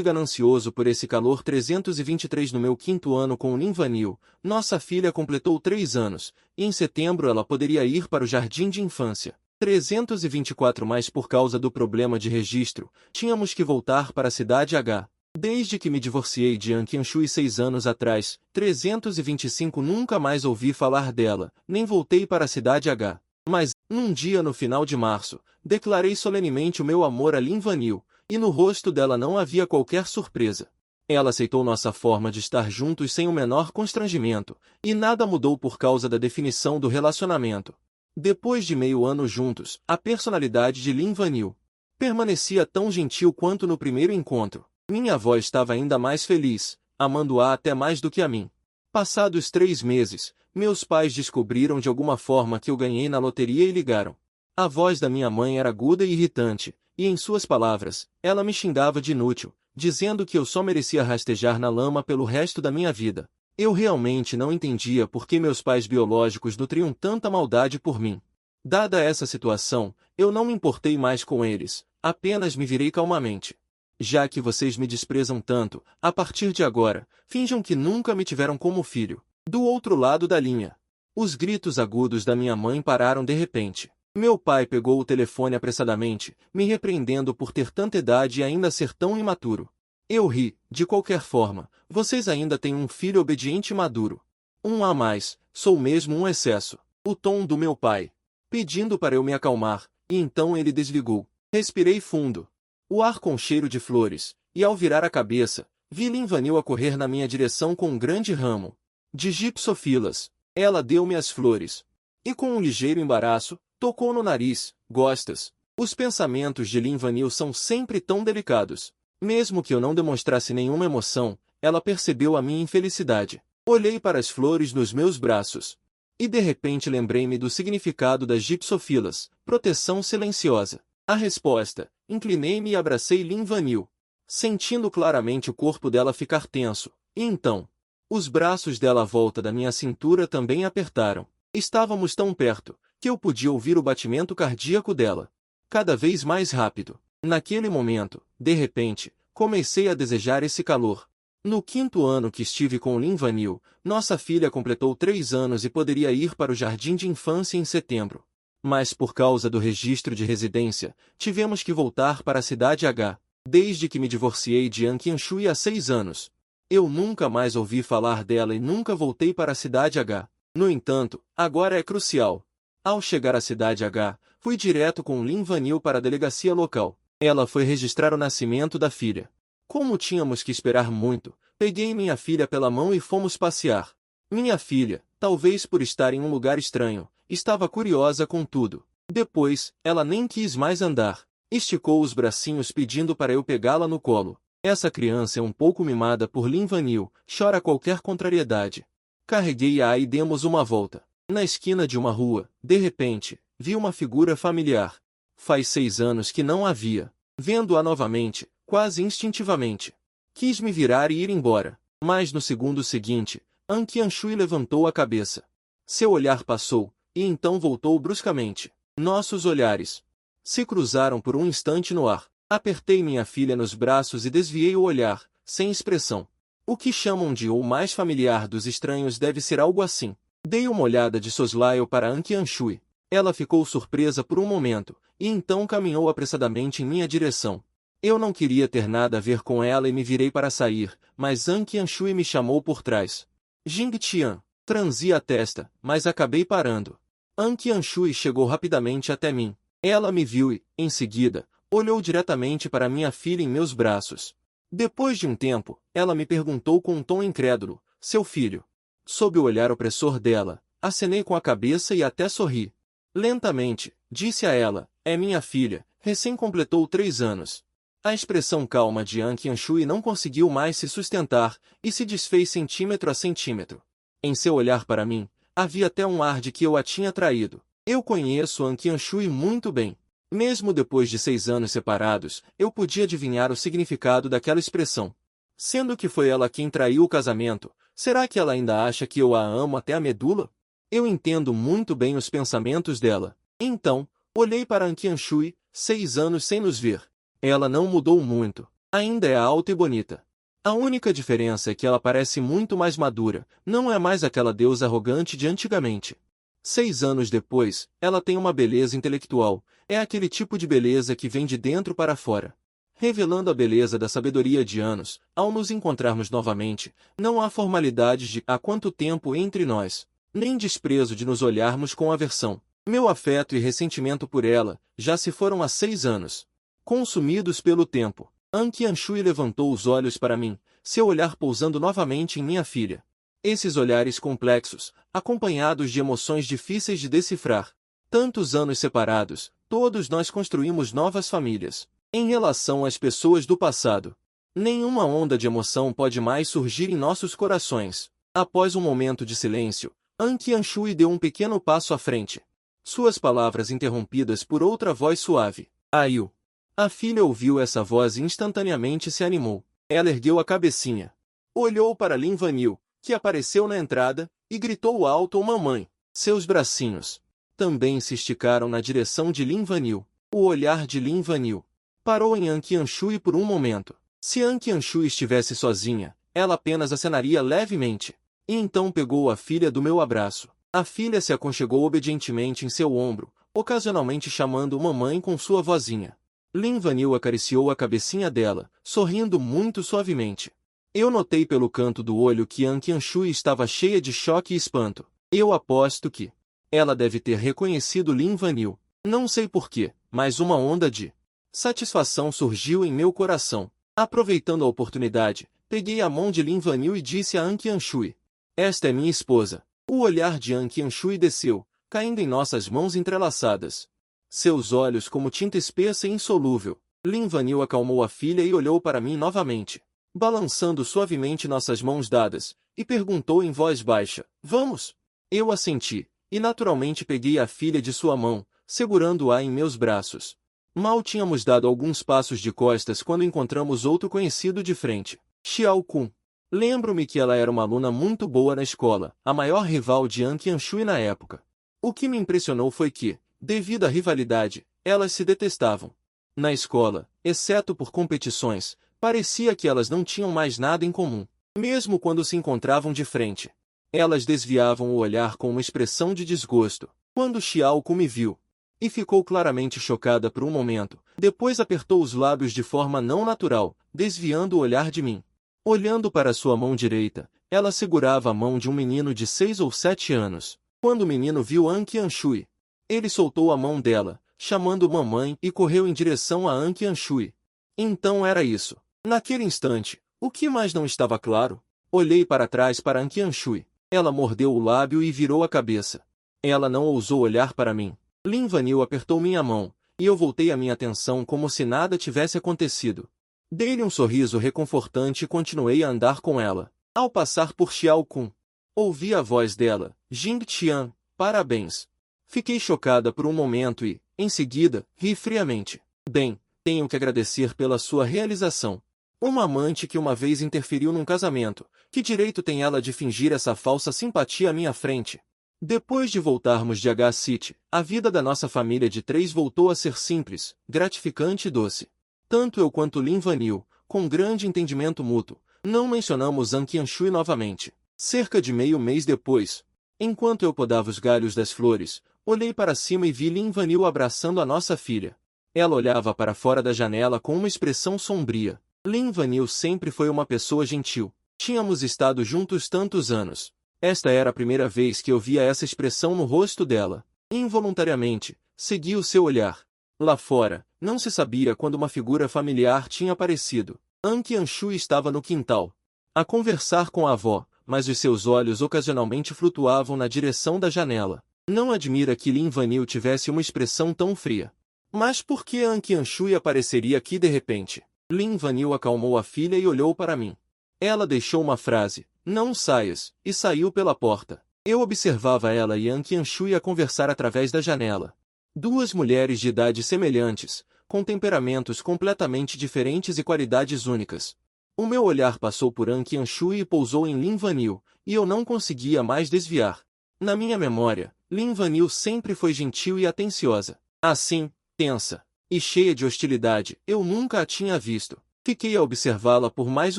ganancioso por esse calor. 323 no meu quinto ano com o Linvanil, nossa filha completou 3 anos, e em setembro ela poderia ir para o jardim de infância. 324 mais por causa do problema de registro, tínhamos que voltar para a cidade H. Desde que me divorciei de An Qianshui 6 anos atrás, 325 nunca mais ouvi falar dela, nem voltei para a cidade H. Mas, num dia no final de março, declarei solenemente o meu amor a Lin Vanil, e no rosto dela não havia qualquer surpresa. Ela aceitou nossa forma de estar juntos sem o menor constrangimento, e nada mudou por causa da definição do relacionamento. Depois de meio ano juntos, a personalidade de Lin Vanil permanecia tão gentil quanto no primeiro encontro. Minha avó estava ainda mais feliz, amando-a até mais do que a mim. Passados 3 meses, meus pais descobriram de alguma forma que eu ganhei na loteria e ligaram. A voz da minha mãe era aguda e irritante, e em suas palavras, ela me xingava de inútil, dizendo que eu só merecia rastejar na lama pelo resto da minha vida. Eu realmente não entendia por que meus pais biológicos nutriam tanta maldade por mim. Dada essa situação, eu não me importei mais com eles, apenas me virei calmamente. Já que vocês me desprezam tanto, a partir de agora, finjam que nunca me tiveram como filho. Do outro lado da linha, os gritos agudos da minha mãe pararam de repente. Meu pai pegou o telefone apressadamente, me repreendendo por ter tanta idade e ainda ser tão imaturo. Eu ri, de qualquer forma, vocês ainda têm um filho obediente e maduro. Um a mais, sou mesmo um excesso. O tom do meu pai, pedindo para eu me acalmar, e então ele desligou. Respirei fundo. O ar com cheiro de flores, e ao virar a cabeça, vi Lin Vanil a correr na minha direção com um grande ramo de gipsofilas. Ela deu-me as flores. E com um ligeiro embaraço, tocou no nariz. Gostas? Os pensamentos de Lin Vanil são sempre tão delicados. Mesmo que eu não demonstrasse nenhuma emoção, ela percebeu a minha infelicidade. Olhei para as flores nos meus braços. E de repente lembrei-me do significado das gipsofilas, proteção silenciosa. A resposta, inclinei-me e abracei Lin Vanil, sentindo claramente o corpo dela ficar tenso, e então, os braços dela à volta da minha cintura também apertaram. Estávamos tão perto, que eu podia ouvir o batimento cardíaco dela, cada vez mais rápido. Naquele momento, de repente, comecei a desejar esse calor. No quinto ano que estive com Lin Vanil, nossa filha completou 3 anos e poderia ir para o jardim de infância em setembro. Mas por causa do registro de residência, tivemos que voltar para a cidade H. Desde que me divorciei de An Qianshui há 6 anos, eu nunca mais ouvi falar dela e nunca voltei para a cidade H. No entanto, agora é crucial. Ao chegar à cidade H, fui direto com Lin Vanil para a delegacia local. Ela foi registrar o nascimento da filha. Como tínhamos que esperar muito, peguei minha filha pela mão e fomos passear. Minha filha, talvez por estar em um lugar estranho, estava curiosa com tudo. Depois, ela nem quis mais andar. Esticou os bracinhos pedindo para eu pegá-la no colo. Essa criança é um pouco mimada por Lin Vanil, chora qualquer contrariedade. Carreguei-a e demos uma volta. Na esquina de uma rua, de repente, vi uma figura familiar. Faz 6 anos que não a via. Vendo-a novamente, quase instintivamente, quis me virar e ir embora. Mas no segundo seguinte, An Qianshui levantou a cabeça. Seu olhar passou, e então voltou bruscamente. Nossos olhares se cruzaram por um instante no ar. Apertei minha filha nos braços e desviei o olhar, sem expressão. O que chamam de o mais familiar dos estranhos deve ser algo assim. Dei uma olhada de soslaio para An Qianshui. Ela ficou surpresa por um momento, e então caminhou apressadamente em minha direção. Eu não queria ter nada a ver com ela e me virei para sair, mas An Qianshui me chamou por trás. Jingtian. Franzi a testa, mas acabei parando. An Qianshui chegou rapidamente até mim. Ela me viu e, em seguida, olhou diretamente para minha filha em meus braços. Depois de um tempo, ela me perguntou com um tom incrédulo, seu filho? Sob o olhar opressor dela, acenei com a cabeça e até sorri. Lentamente, disse a ela, é minha filha, recém completou 3 anos. A expressão calma de An Qianshui não conseguiu mais se sustentar, e se desfez centímetro a centímetro. Em seu olhar para mim, havia até um ar de que eu a tinha traído. Eu conheço An Qianshui muito bem. Mesmo depois de 6 anos separados, eu podia adivinhar o significado daquela expressão. Sendo que foi ela quem traiu o casamento, será que ela ainda acha que eu a amo até a medula? Eu entendo muito bem os pensamentos dela. Então, olhei para An Qianshui, 6 anos sem nos ver. Ela não mudou muito. Ainda é alta e bonita. A única diferença é que ela parece muito mais madura, não é mais aquela deusa arrogante de antigamente. 6 anos depois, ela tem uma beleza intelectual, é aquele tipo de beleza que vem de dentro para fora. Revelando a beleza da sabedoria de anos, ao nos encontrarmos novamente, não há formalidades de há quanto tempo entre nós, nem desprezo de nos olharmos com aversão. Meu afeto e ressentimento por ela, já se foram há 6 anos. Consumidos pelo tempo. An Qianshui levantou os olhos para mim, seu olhar pousando novamente em minha filha. Esses olhares complexos, acompanhados de emoções difíceis de decifrar. Tantos anos separados, todos nós construímos novas famílias. Em relação às pessoas do passado, nenhuma onda de emoção pode mais surgir em nossos corações. Após um momento de silêncio, An Qianshui deu um pequeno passo à frente. Suas palavras interrompidas por outra voz suave. Aiu. A filha ouviu essa voz e instantaneamente se animou. Ela ergueu a cabecinha. Olhou para Lin Vanil, que apareceu na entrada, e gritou alto: mamãe. Seus bracinhos também se esticaram na direção de Lin Vanil. O olhar de Lin Vanil parou em An Qianshui por um momento. Se An Qianshui estivesse sozinha, ela apenas acenaria levemente. E então pegou a filha do meu abraço. A filha se aconchegou obedientemente em seu ombro, ocasionalmente chamando mamãe com sua vozinha. Lin Vanil acariciou a cabecinha dela, sorrindo muito suavemente. Eu notei pelo canto do olho que An Qianshui estava cheia de choque e espanto. Eu aposto que ela deve ter reconhecido Lin Vanil. Não sei porquê, mas uma onda de satisfação surgiu em meu coração. Aproveitando a oportunidade, peguei a mão de Lin Vanil e disse a An Qianshui: esta é minha esposa. O olhar de An Qianshui desceu, caindo em nossas mãos entrelaçadas. Seus olhos como tinta espessa e insolúvel. Lin Vanil acalmou a filha e olhou para mim novamente, balançando suavemente nossas mãos dadas, e perguntou em voz baixa: vamos? Eu assenti, e naturalmente peguei a filha de sua mão, segurando-a em meus braços. Mal tínhamos dado alguns passos de costas quando encontramos outro conhecido de frente. Xiao Kun. Lembro-me que ela era uma aluna muito boa na escola, a maior rival de An Qianshui na época. O que me impressionou foi que, devido à rivalidade, elas se detestavam. Na escola, exceto por competições, parecia que elas não tinham mais nada em comum. Mesmo quando se encontravam de frente, elas desviavam o olhar com uma expressão de desgosto. Quando Xiao Kun me viu, e ficou claramente chocada por um momento, depois apertou os lábios de forma não natural, desviando o olhar de mim. Olhando para sua mão direita, ela segurava a mão de um menino de 6 ou 7 anos. Quando o menino viu An Qianshui, ele soltou a mão dela, chamando mamãe, e correu em direção a An Qianshui. Então era isso. Naquele instante, o que mais não estava claro? Olhei para trás para An Qianshui. Ela mordeu o lábio e virou a cabeça. Ela não ousou olhar para mim. Lin Vanil apertou minha mão, e eu voltei a minha atenção como se nada tivesse acontecido. Dei-lhe um sorriso reconfortante e continuei a andar com ela. Ao passar por Xiao Kun, ouvi a voz dela: Jing Tian, parabéns. Fiquei chocada por um momento e, em seguida, ri friamente. Bem, tenho que agradecer pela sua realização. Uma amante que uma vez interferiu num casamento, que direito tem ela de fingir essa falsa simpatia à minha frente? Depois de voltarmos de H-City, a vida da nossa família de 3 voltou a ser simples, gratificante e doce. Tanto eu quanto Lin Vanil, com grande entendimento mútuo, não mencionamos An Qianshui novamente. Cerca de meio mês depois, enquanto eu podava os galhos das flores, olhei para cima e vi Lin Vanil abraçando a nossa filha. Ela olhava para fora da janela com uma expressão sombria. Lin Vanil sempre foi uma pessoa gentil. Tínhamos estado juntos tantos anos. Esta era a primeira vez que eu via essa expressão no rosto dela. Involuntariamente, segui o seu olhar. Lá fora, não se sabia quando uma figura familiar tinha aparecido. An Qianshui estava no quintal, a conversar com a avó, mas os seus olhos ocasionalmente flutuavam na direção da janela. Não admira que Lin Vanil tivesse uma expressão tão fria. Mas por que An Qianshui apareceria aqui de repente? Lin Vanil acalmou a filha e olhou para mim. Ela deixou uma frase: não saias, e saiu pela porta. Eu observava ela e An Qianshui a conversar através da janela. 2 mulheres de idade semelhantes, com temperamentos completamente diferentes e qualidades únicas. O meu olhar passou por An Qianshui e pousou em Lin Vanil, e eu não conseguia mais desviar. Na minha memória, Lin Vanil sempre foi gentil e atenciosa. Assim, tensa e cheia de hostilidade, eu nunca a tinha visto. Fiquei a observá-la por mais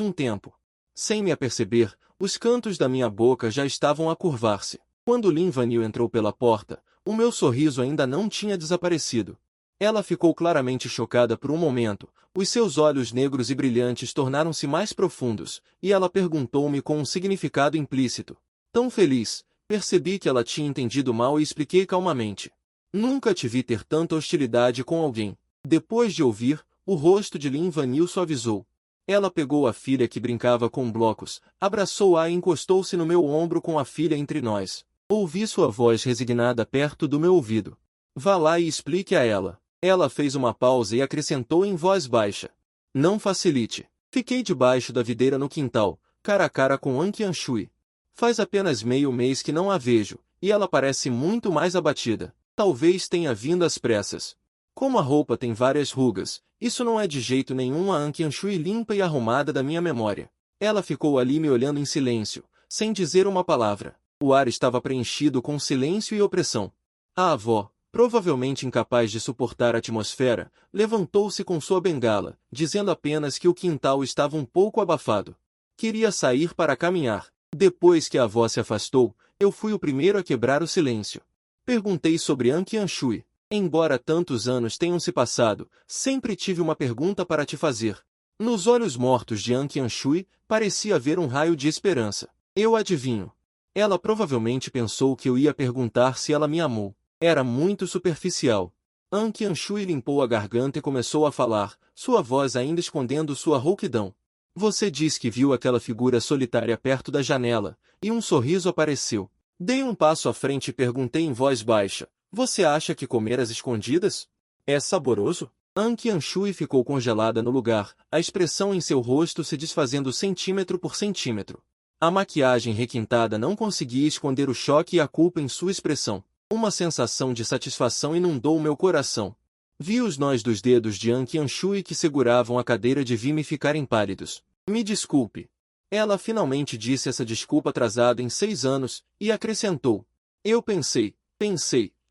um tempo. Sem me aperceber, os cantos da minha boca já estavam a curvar-se. Quando Lin Vanil entrou pela porta, o meu sorriso ainda não tinha desaparecido. Ela ficou claramente chocada por um momento, os seus olhos negros e brilhantes tornaram-se mais profundos, e ela perguntou-me com um significado implícito. Tão feliz, percebi que ela tinha entendido mal e expliquei calmamente. Nunca te vi ter tanta hostilidade com alguém. Depois de ouvir, o rosto de Lin Vanil suavizou. Ela pegou a filha que brincava com blocos, abraçou-a e encostou-se no meu ombro com a filha entre nós. Ouvi sua voz resignada perto do meu ouvido. Vá lá e explique a ela. Ela fez uma pausa e acrescentou em voz baixa. Não facilite. Fiquei debaixo da videira no quintal, cara a cara com An Qianshui. Faz apenas meio mês que não a vejo, e ela parece muito mais abatida. Talvez tenha vindo às pressas. Como a roupa tem várias rugas, isso não é de jeito nenhum a An Qianshui limpa e arrumada da minha memória. Ela ficou ali me olhando em silêncio, sem dizer uma palavra. O ar estava preenchido com silêncio e opressão. A avó, provavelmente incapaz de suportar a atmosfera, levantou-se com sua bengala, dizendo apenas que o quintal estava um pouco abafado. Queria sair para caminhar. Depois que a avó se afastou, eu fui o primeiro a quebrar o silêncio. Perguntei sobre An Qianshui. Embora tantos anos tenham se passado, sempre tive uma pergunta para te fazer. Nos olhos mortos de An Qianshui, parecia haver um raio de esperança. Eu adivinho. Ela provavelmente pensou que eu ia perguntar se ela me amou. Era muito superficial. An Qianshui limpou a garganta e começou a falar, sua voz ainda escondendo sua rouquidão. Você diz que viu aquela figura solitária perto da janela, e um sorriso apareceu. Dei um passo à frente e perguntei em voz baixa, você acha que comer às escondidas é saboroso? An Qianshui ficou congelada no lugar, a expressão em seu rosto se desfazendo centímetro por centímetro. A maquiagem requintada não conseguia esconder o choque e a culpa em sua expressão. Uma sensação de satisfação inundou meu coração. Vi os nós dos dedos de An Qianshui que seguravam a cadeira de vi-me ficarem pálidos. Me desculpe. Ela finalmente disse essa desculpa atrasada em 6 anos, e acrescentou. Eu pensei,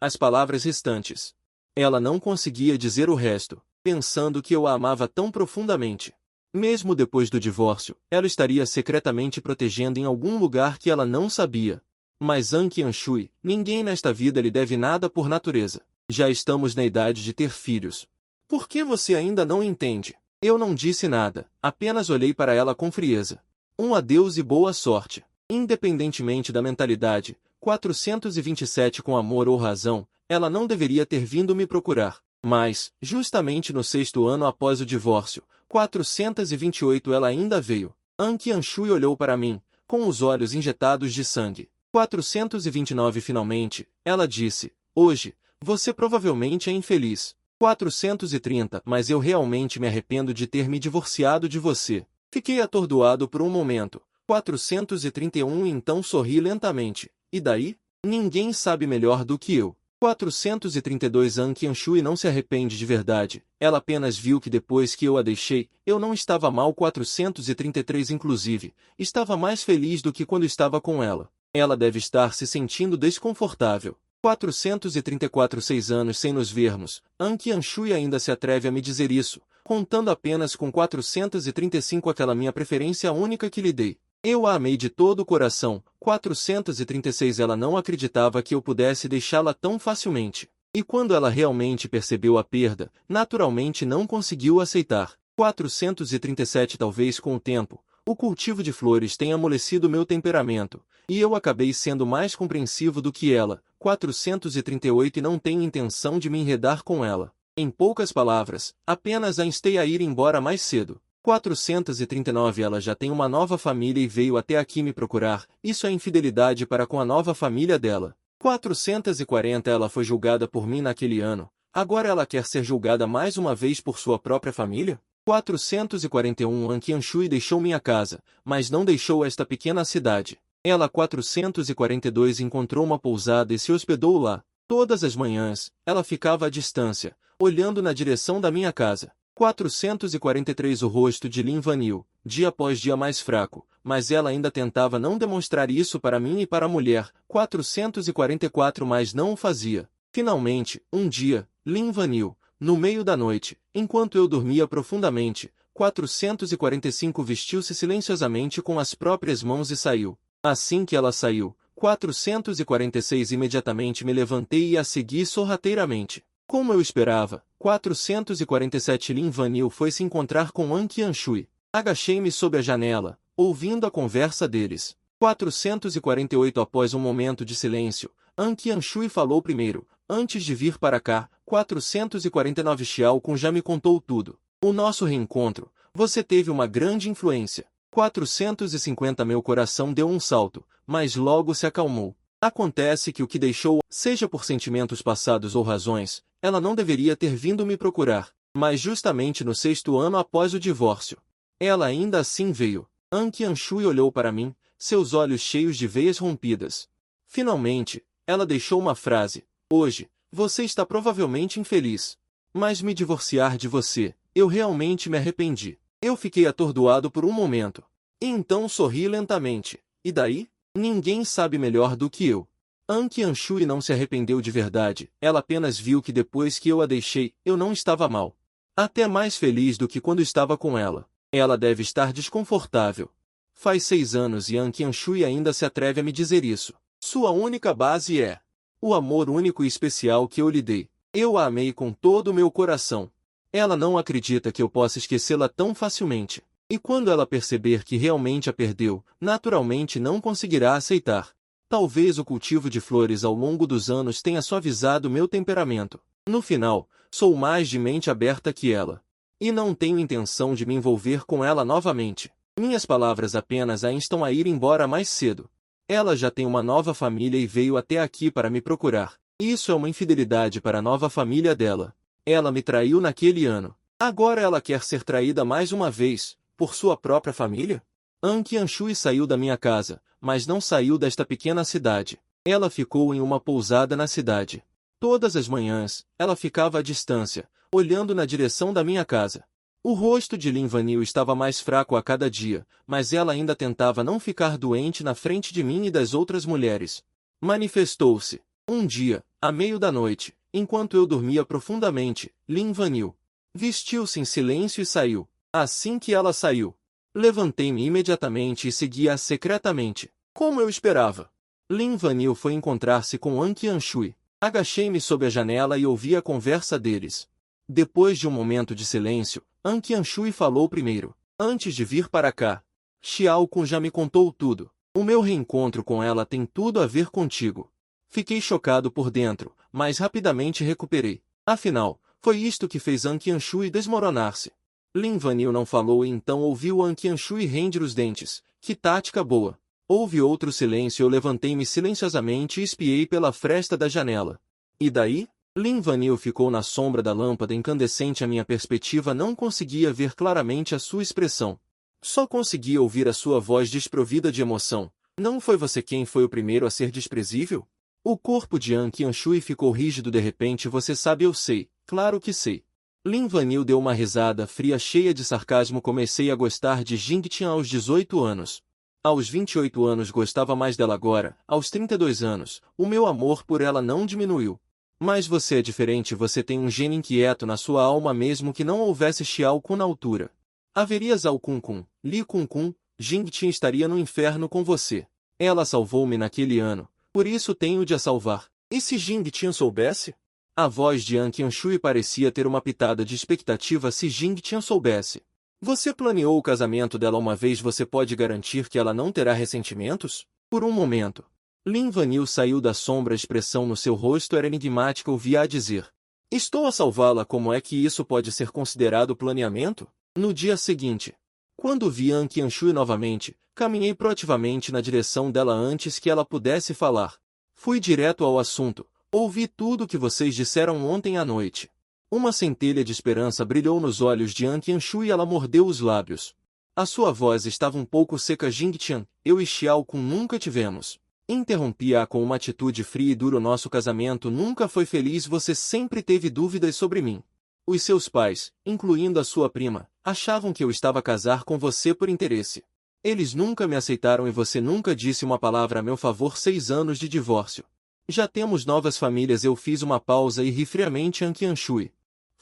as palavras restantes. Ela não conseguia dizer o resto, pensando que eu a amava tão profundamente. Mesmo depois do divórcio, ela estaria secretamente protegendo em algum lugar que ela não sabia. Mas An Qianshui, ninguém nesta vida lhe deve nada por natureza. Já estamos na idade de ter filhos. Por que você ainda não entende? Eu não disse nada, apenas olhei para ela com frieza. Um adeus e boa sorte. Independentemente da mentalidade, 427 com amor ou razão, ela não deveria ter vindo me procurar. Mas, justamente no 6º ano após o divórcio, 428 ela ainda veio. An Qianshui olhou para mim, com os olhos injetados de sangue. 429 finalmente, ela disse, hoje, você provavelmente é infeliz. 430, mas eu realmente me arrependo de ter me divorciado de você. Fiquei atordoado por um momento. 431 e então sorri lentamente. E daí? Ninguém sabe melhor do que eu. 432 An Qianshui não se arrepende de verdade. Ela apenas viu que depois que eu a deixei, eu não estava mal. 433 inclusive, estava mais feliz do que quando estava com ela. Ela deve estar se sentindo desconfortável. 434 6 anos sem nos vermos. An Qianshui ainda se atreve a me dizer isso, contando apenas com 435 aquela minha preferência única que lhe dei. Eu a amei de todo o coração. 436 ela não acreditava que eu pudesse deixá-la tão facilmente. E quando ela realmente percebeu a perda, naturalmente não conseguiu aceitar. 437 talvez com o tempo, o cultivo de flores tenha amolecido meu temperamento, e eu acabei sendo mais compreensivo do que ela. 438 e não tenho intenção de me enredar com ela. Em poucas palavras, apenas a instei a ir embora mais cedo. 439 ela já tem uma nova família e veio até aqui me procurar, isso é infidelidade para com a nova família dela. 440 ela foi julgada por mim naquele ano, agora ela quer ser julgada mais uma vez por sua própria família? 441 An Qianshui deixou minha casa, mas não deixou esta pequena cidade. Ela 442 encontrou uma pousada e se hospedou lá. Todas as manhãs, ela ficava à distância, olhando na direção da minha casa. 443 O rosto de Lin Vanil, dia após dia mais fraco, mas ela ainda tentava não demonstrar isso para mim e para a mulher. 444 mas não o fazia. Finalmente, um dia, Lin Vanil, no meio da noite, enquanto eu dormia profundamente, 445 vestiu-se silenciosamente com as próprias mãos e saiu. Assim que ela saiu, 446 imediatamente me levantei e a segui sorrateiramente. Como eu esperava, 447 Lin Vanil foi se encontrar com An Qianshui. Agachei-me sob a janela, ouvindo a conversa deles. 448 Após um momento de silêncio, An Qianshui falou primeiro. Antes de vir para cá, 449 Xiao Kun já me contou tudo. O nosso reencontro, você teve uma grande influência. 450 Meu coração deu um salto, mas logo se acalmou. Acontece que o que deixou, seja por sentimentos passados ou razões, ela não deveria ter vindo me procurar, mas justamente no 6º ano após o divórcio. Ela ainda assim veio. An Qianshui olhou para mim, seus olhos cheios de veias rompidas. Finalmente, ela deixou uma frase. Hoje, você está provavelmente infeliz. Mas me divorciar de você, eu realmente me arrependi. Eu fiquei atordoado por um momento. E então sorri lentamente. E daí? Ninguém sabe melhor do que eu. An Qianshui não se arrependeu de verdade, ela apenas viu que depois que eu a deixei, eu não estava mal. Até mais feliz do que quando estava com ela. Ela deve estar desconfortável. Faz 6 anos e An Qianshui ainda se atreve a me dizer isso. Sua única base é o amor único e especial que eu lhe dei. Eu a amei com todo o meu coração. Ela não acredita que eu possa esquecê-la tão facilmente. E quando ela perceber que realmente a perdeu, naturalmente não conseguirá aceitar. Talvez o cultivo de flores ao longo dos anos tenha suavizado meu temperamento. No final, sou mais de mente aberta que ela. E não tenho intenção de me envolver com ela novamente. Minhas palavras apenas a instam a ir embora mais cedo. Ela já tem uma nova família e veio até aqui para me procurar. Isso é uma infidelidade para a nova família dela. Ela me traiu naquele ano. Agora ela quer ser traída mais uma vez, por sua própria família? An Qianshui saiu da minha casa, mas não saiu desta pequena cidade. Ela ficou em uma pousada na cidade. Todas as manhãs, ela ficava à distância, olhando na direção da minha casa. O rosto de Lin Vanil estava mais fraco a cada dia, mas ela ainda tentava não ficar doente na frente de mim e das outras mulheres. Manifestou-se. Um dia, à meio da noite, enquanto eu dormia profundamente, Lin Vanil vestiu-se em silêncio e saiu. Assim que ela saiu, levantei-me imediatamente e segui-a secretamente. Como eu esperava. Lin Vanil foi encontrar-se com An Qianshui. Agachei-me sob a janela e ouvi a conversa deles. Depois de um momento de silêncio, An Qianshui falou primeiro. Antes de vir para cá, Xiao Kun já me contou tudo. O meu reencontro com ela tem tudo a ver contigo. Fiquei chocado por dentro, mas rapidamente recuperei. Afinal, foi isto que fez An Qianshui desmoronar-se. Lin Vanil não falou e então ouviu An Qianshui render os dentes. Que tática boa! Houve outro silêncio e eu levantei-me silenciosamente e espiei pela fresta da janela. E daí? Lin Vanil ficou na sombra da lâmpada incandescente. A minha perspectiva não conseguia ver claramente a sua expressão. Só conseguia ouvir a sua voz desprovida de emoção. Não foi você quem foi o primeiro a ser desprezível? O corpo de An Qianshui ficou rígido de repente. Você sabe, eu sei. Claro que sei. Lin Vanil deu uma risada fria cheia de sarcasmo. Comecei a gostar de Jingtian aos 18 anos. Aos 28 anos gostava mais dela agora. Aos 32 anos, o meu amor por ela não diminuiu. Mas você é diferente. Você tem um gênio inquieto na sua alma. Mesmo que não houvesse Xiao Kun na altura, haveria Zhao Kun Kun, Li Kun Kun, Jingtian estaria no inferno com você. Ela salvou-me naquele ano. Por isso tenho de a salvar. E se Jingtian soubesse? A voz de An Qianshui parecia ter uma pitada de expectativa. Se Jingtian soubesse. Você planeou o casamento dela uma vez. Você pode garantir que ela não terá ressentimentos? Por um momento, Lin Vanil saiu da sombra. A expressão no seu rosto era enigmática. Ouvia a dizer. Estou a salvá-la. Como é que isso pode ser considerado planeamento? No dia seguinte, quando vi An Qianshui novamente, caminhei proativamente na direção dela antes que ela pudesse falar. Fui direto ao assunto. Ouvi tudo o que vocês disseram ontem à noite. Uma centelha de esperança brilhou nos olhos de An Qianshui e ela mordeu os lábios. A sua voz estava um pouco seca. Jingtian, eu e Xiao Kun nunca tivemos. Interrompi-a com uma atitude fria e dura. O nosso casamento nunca foi feliz. Você sempre teve dúvidas sobre mim. Os seus pais, incluindo a sua prima, achavam que eu estava a casar com você por interesse. Eles nunca me aceitaram e você nunca disse uma palavra a meu favor. 6 anos de divórcio. Já temos novas famílias. Eu fiz uma pausa e ri friamente. An Qianshui.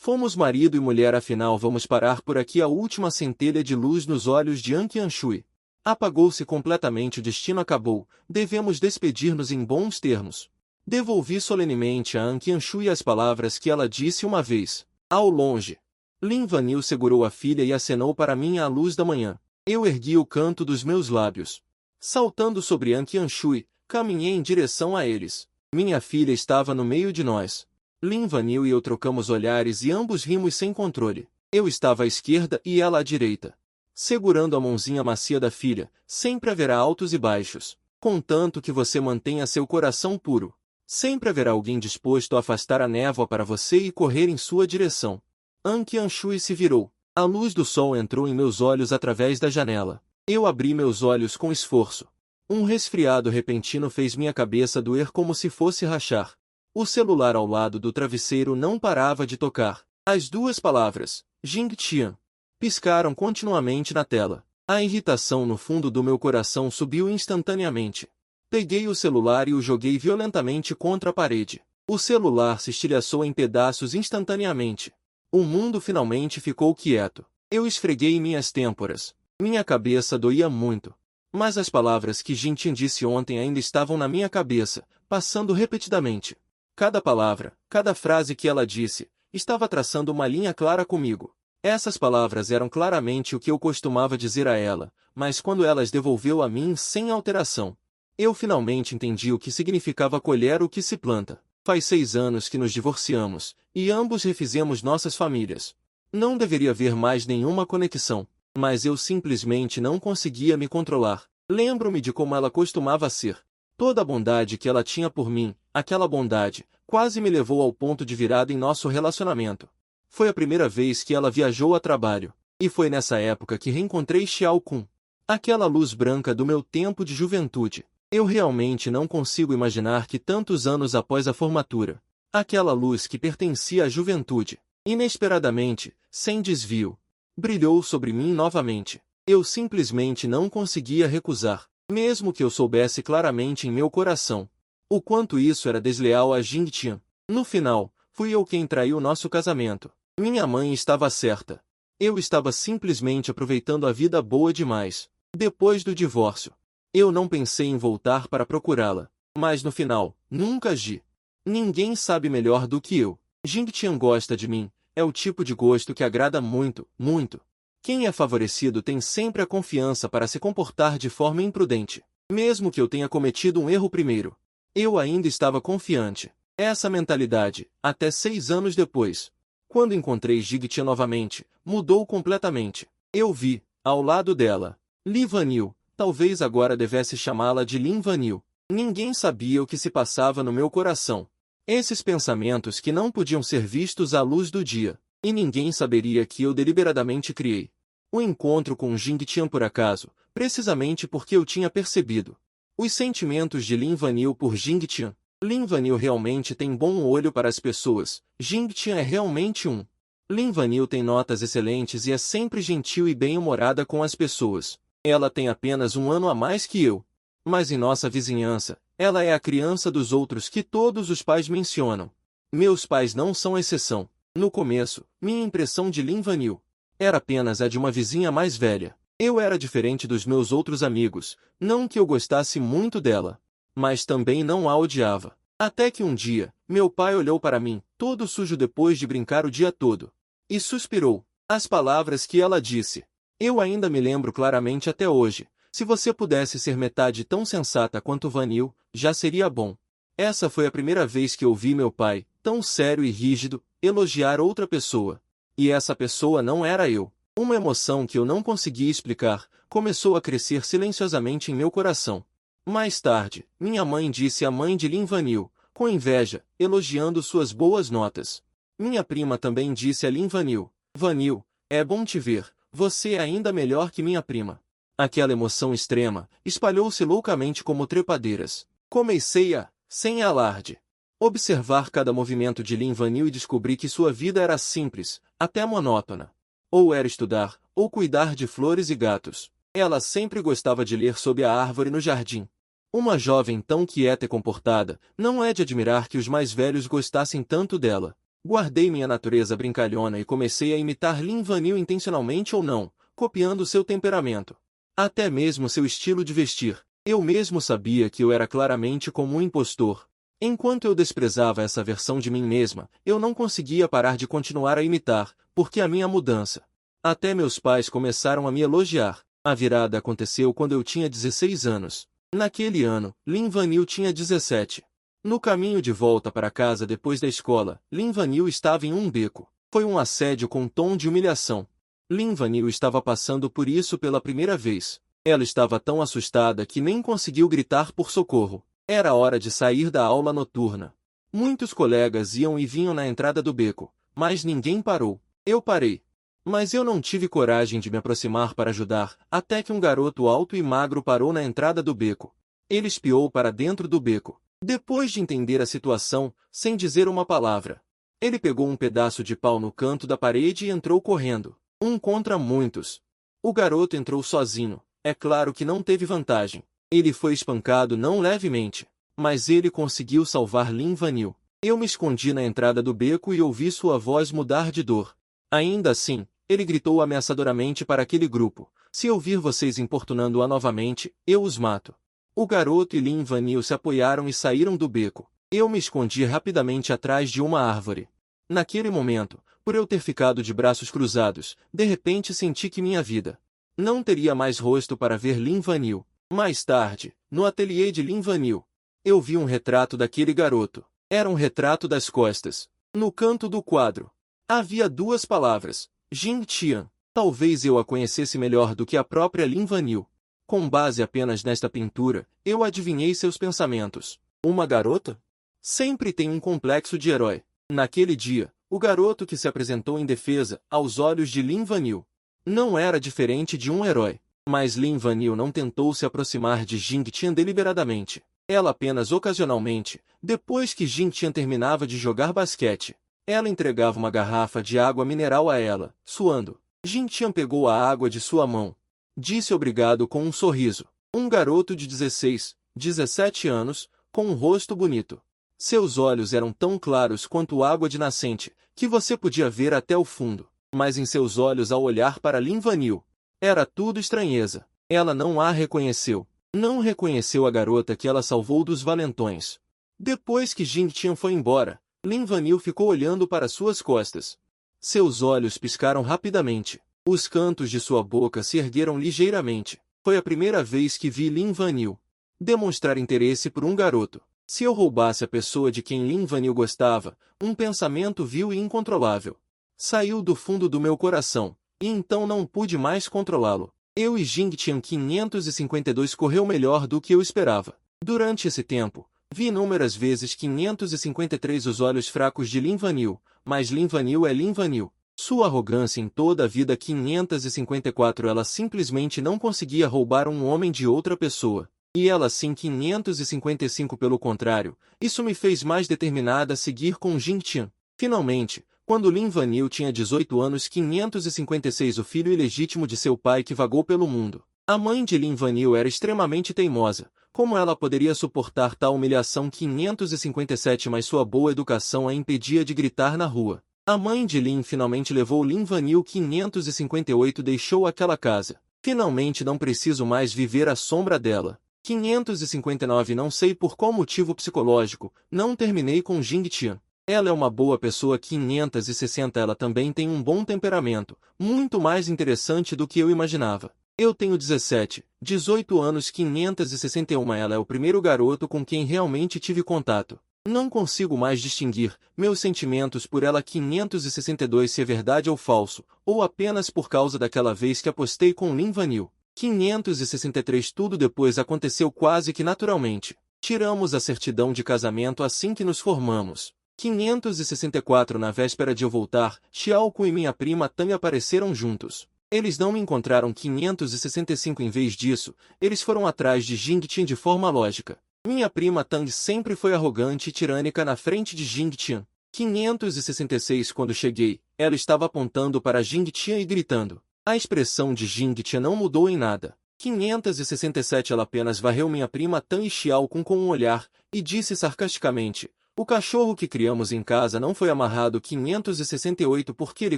Fomos marido e mulher, afinal vamos parar por aqui. A última centelha de luz nos olhos de An Qianshui apagou-se completamente. O destino acabou. Devemos despedir-nos em bons termos. Devolvi solenemente a An Qianshui as palavras que ela disse uma vez. Ao longe, Lin Vanil segurou a filha e acenou para mim à luz da manhã. Eu ergui o canto dos meus lábios. Saltando sobre An Qianshui, caminhei em direção a eles. Minha filha estava no meio de nós. Lin Vanil e eu trocamos olhares e ambos rimos sem controle. Eu estava à esquerda e ela à direita, segurando a mãozinha macia da filha. Sempre haverá altos e baixos, contanto que você mantenha seu coração puro. Sempre haverá alguém disposto a afastar a névoa para você e correr em sua direção. An Qianshui se virou. A luz do sol entrou em meus olhos através da janela. Eu abri meus olhos com esforço. Um resfriado repentino fez minha cabeça doer como se fosse rachar. O celular ao lado do travesseiro não parava de tocar. As duas palavras, Jingtian, piscaram continuamente na tela. A irritação no fundo do meu coração subiu instantaneamente. Peguei o celular e o joguei violentamente contra a parede. O celular se estilhaçou em pedaços instantaneamente. O mundo finalmente ficou quieto. Eu esfreguei minhas têmporas. Minha cabeça doía muito. Mas as palavras que Jingtian disse ontem ainda estavam na minha cabeça, passando repetidamente. Cada palavra, cada frase que ela disse, estava traçando uma linha clara comigo. Essas palavras eram claramente o que eu costumava dizer a ela, mas quando ela as devolveu a mim sem alteração, eu finalmente entendi o que significava colher o que se planta. Faz 6 anos que nos divorciamos, e ambos refizemos nossas famílias. Não deveria haver mais nenhuma conexão, mas eu simplesmente não conseguia me controlar. Lembro-me de como ela costumava ser. Toda a bondade que ela tinha por mim, aquela bondade, quase me levou ao ponto de virada em nosso relacionamento. Foi a primeira vez que ela viajou a trabalho, e foi nessa época que reencontrei Xiao Kun. Aquela luz branca do meu tempo de juventude. Eu realmente não consigo imaginar que tantos anos após a formatura, aquela luz que pertencia à juventude, inesperadamente, sem desvio, brilhou sobre mim novamente. Eu simplesmente não conseguia recusar, mesmo que eu soubesse claramente em meu coração o quanto isso era desleal a Jingtian. No final, fui eu quem traiu nosso casamento. Minha mãe estava certa. Eu estava simplesmente aproveitando a vida boa demais. Depois do divórcio, eu não pensei em voltar para procurá-la. Mas no final, nunca agi. Ninguém sabe melhor do que eu. Jingtian gosta de mim. É o tipo de gosto que agrada muito, muito. Quem é favorecido tem sempre a confiança para se comportar de forma imprudente. Mesmo que eu tenha cometido um erro primeiro, eu ainda estava confiante. Essa mentalidade, até 6 anos depois, quando encontrei Jingtian novamente, mudou completamente. Eu vi, ao lado dela, Li Vanil. Talvez agora devesse chamá-la de Lin Vanil. Ninguém sabia o que se passava no meu coração. Esses pensamentos que não podiam ser vistos à luz do dia. E ninguém saberia que eu deliberadamente criei. O encontro com Jingtian por acaso, precisamente porque eu tinha percebido os sentimentos de Lin Vanil por Jingtian. Lin Vanil realmente tem bom olho para as pessoas. Jingtian é realmente um. Lin Vanil tem notas excelentes e é sempre gentil e bem-humorada com as pessoas. Ela tem apenas 1 ano a mais que eu. Mas em nossa vizinhança, ela é a criança dos outros que todos os pais mencionam. Meus pais não são exceção. No começo, minha impressão de Lin Vanil era apenas a de uma vizinha mais velha. Eu era diferente dos meus outros amigos, não que eu gostasse muito dela, mas também não a odiava. Até que um dia, meu pai olhou para mim, todo sujo depois de brincar o dia todo, e suspirou. As palavras que ela disse, eu ainda me lembro claramente até hoje. Se você pudesse ser metade tão sensata quanto Vanil, já seria bom. Essa foi a primeira vez que ouvi meu pai, tão sério e rígido, elogiar outra pessoa. E essa pessoa não era eu. Uma emoção que eu não conseguia explicar, começou a crescer silenciosamente em meu coração. Mais tarde, minha mãe disse à mãe de Lin Vanil, com inveja, elogiando suas boas notas. Minha prima também disse a Lin Vanil, Vanil, é bom te ver, você é ainda melhor que minha prima. Aquela emoção extrema, espalhou-se loucamente como trepadeiras. Comecei a, sem alarde, observar cada movimento de Lin Vanil e descobri que sua vida era simples, até monótona. Ou era estudar, ou cuidar de flores e gatos. Ela sempre gostava de ler sob a árvore no jardim. Uma jovem tão quieta e comportada, não é de admirar que os mais velhos gostassem tanto dela. Guardei minha natureza brincalhona e comecei a imitar Lin Vanil intencionalmente ou não, copiando seu temperamento. Até mesmo seu estilo de vestir. Eu mesmo sabia que eu era claramente como um impostor. Enquanto eu desprezava essa versão de mim mesma, eu não conseguia parar de continuar a imitar, porque a minha mudança. Até meus pais começaram a me elogiar. A virada aconteceu quando eu tinha 16 anos. Naquele ano, Lin Vanil tinha 17. No caminho de volta para casa depois da escola, Lin Vanil estava em um beco. Foi um assédio com um tom de humilhação. Lin Vanil estava passando por isso pela primeira vez. Ela estava tão assustada que nem conseguiu gritar por socorro. Era hora de sair da aula noturna. Muitos colegas iam e vinham na entrada do beco, mas ninguém parou. Eu parei. Mas eu não tive coragem de me aproximar para ajudar, até que um garoto alto e magro parou na entrada do beco. Ele espiou para dentro do beco. Depois de entender a situação, sem dizer uma palavra, ele pegou um pedaço de pau no canto da parede e entrou correndo. Um contra muitos. O garoto entrou sozinho. É claro que não teve vantagem. Ele foi espancado não levemente, mas ele conseguiu salvar Lin Vanil. Eu me escondi na entrada do beco e ouvi sua voz mudar de dor. Ainda assim, ele gritou ameaçadoramente para aquele grupo: se eu vir vocês importunando-a novamente, eu os mato. O garoto e Lin Vanil se apoiaram e saíram do beco. Eu me escondi rapidamente atrás de uma árvore. Naquele momento, por eu ter ficado de braços cruzados, de repente senti que minha vida não teria mais rosto para ver Lin Vanil. Mais tarde, no ateliê de Lin Vanil, eu vi um retrato daquele garoto. Era um retrato das costas. No canto do quadro, havia duas palavras: Jing Tian. Talvez eu a conhecesse melhor do que a própria Lin Vanil. Com base apenas nesta pintura, eu adivinhei seus pensamentos. Uma garota? Sempre tem um complexo de herói. Naquele dia, o garoto que se apresentou em defesa, aos olhos de Lin Vanil, não era diferente de um herói. Mas Lin Vanil não tentou se aproximar de Jing Tian deliberadamente. Ela apenas ocasionalmente, depois que Jing Tian terminava de jogar basquete, ela entregava uma garrafa de água mineral a ela, suando. Jing Tian pegou a água de sua mão. Disse obrigado com um sorriso. Um garoto de 16, 17 anos, com um rosto bonito. Seus olhos eram tão claros quanto água de nascente, que você podia ver até o fundo. Mas em seus olhos ao olhar para Lin Vanil, era tudo estranheza. Ela não a reconheceu. Não reconheceu a garota que ela salvou dos valentões. Depois que Jing Tian foi embora, Lin Vanil ficou olhando para suas costas. Seus olhos piscaram rapidamente. Os cantos de sua boca se ergueram ligeiramente. Foi a primeira vez que vi Lin Vanil demonstrar interesse por um garoto. Se eu roubasse a pessoa de quem Lin Vanil gostava, um pensamento vil e incontrolável saiu do fundo do meu coração, e então não pude mais controlá-lo. Eu e Jing Tian 552 correu melhor do que eu esperava. Durante esse tempo, vi inúmeras vezes 553 os olhos fracos de Lin Vanil, mas Lin Vanil é Lin Vanil. Sua arrogância em toda a vida 554 ela simplesmente não conseguia roubar um homem de outra pessoa. E ela sim 555 pelo contrário, isso me fez mais determinada a seguir com Jing Tian. Finalmente, quando Lin Vanil tinha 18 anos 556 o filho ilegítimo de seu pai que vagou pelo mundo. A mãe de Lin Vanil era extremamente teimosa. Como ela poderia suportar tal humilhação 557 mas sua boa educação a impedia de gritar na rua. A mãe de Lin finalmente levou Lin Vanil 558 deixou aquela casa. Finalmente não preciso mais viver à sombra dela. 559 não sei por qual motivo psicológico, não terminei com Jing Tian. Ela é uma boa pessoa 560 ela também tem um bom temperamento, muito mais interessante do que eu imaginava. Eu tenho 17, 18 anos 561 ela é o primeiro garoto com quem realmente tive contato. Não consigo mais distinguir meus sentimentos por ela 562 se é verdade ou falso, ou apenas por causa daquela vez que apostei com Lin Vanil. 563 tudo depois aconteceu quase que naturalmente. Tiramos a certidão de casamento assim que nos formamos. 564 na véspera de eu voltar, Xiaoku e minha prima Tang apareceram juntos. Eles não me encontraram 565 em vez disso, eles foram atrás de Jing Tian de forma lógica. Minha prima Tang sempre foi arrogante e tirânica na frente de Jing Tian. 566 quando cheguei, ela estava apontando para Jing Tian e gritando. A expressão de Jing Tian não mudou em nada. 567 Ela apenas varreu minha prima Tan e Xiao Kun com um olhar, e disse sarcasticamente, o cachorro que criamos em casa não foi amarrado. 568 Porque ele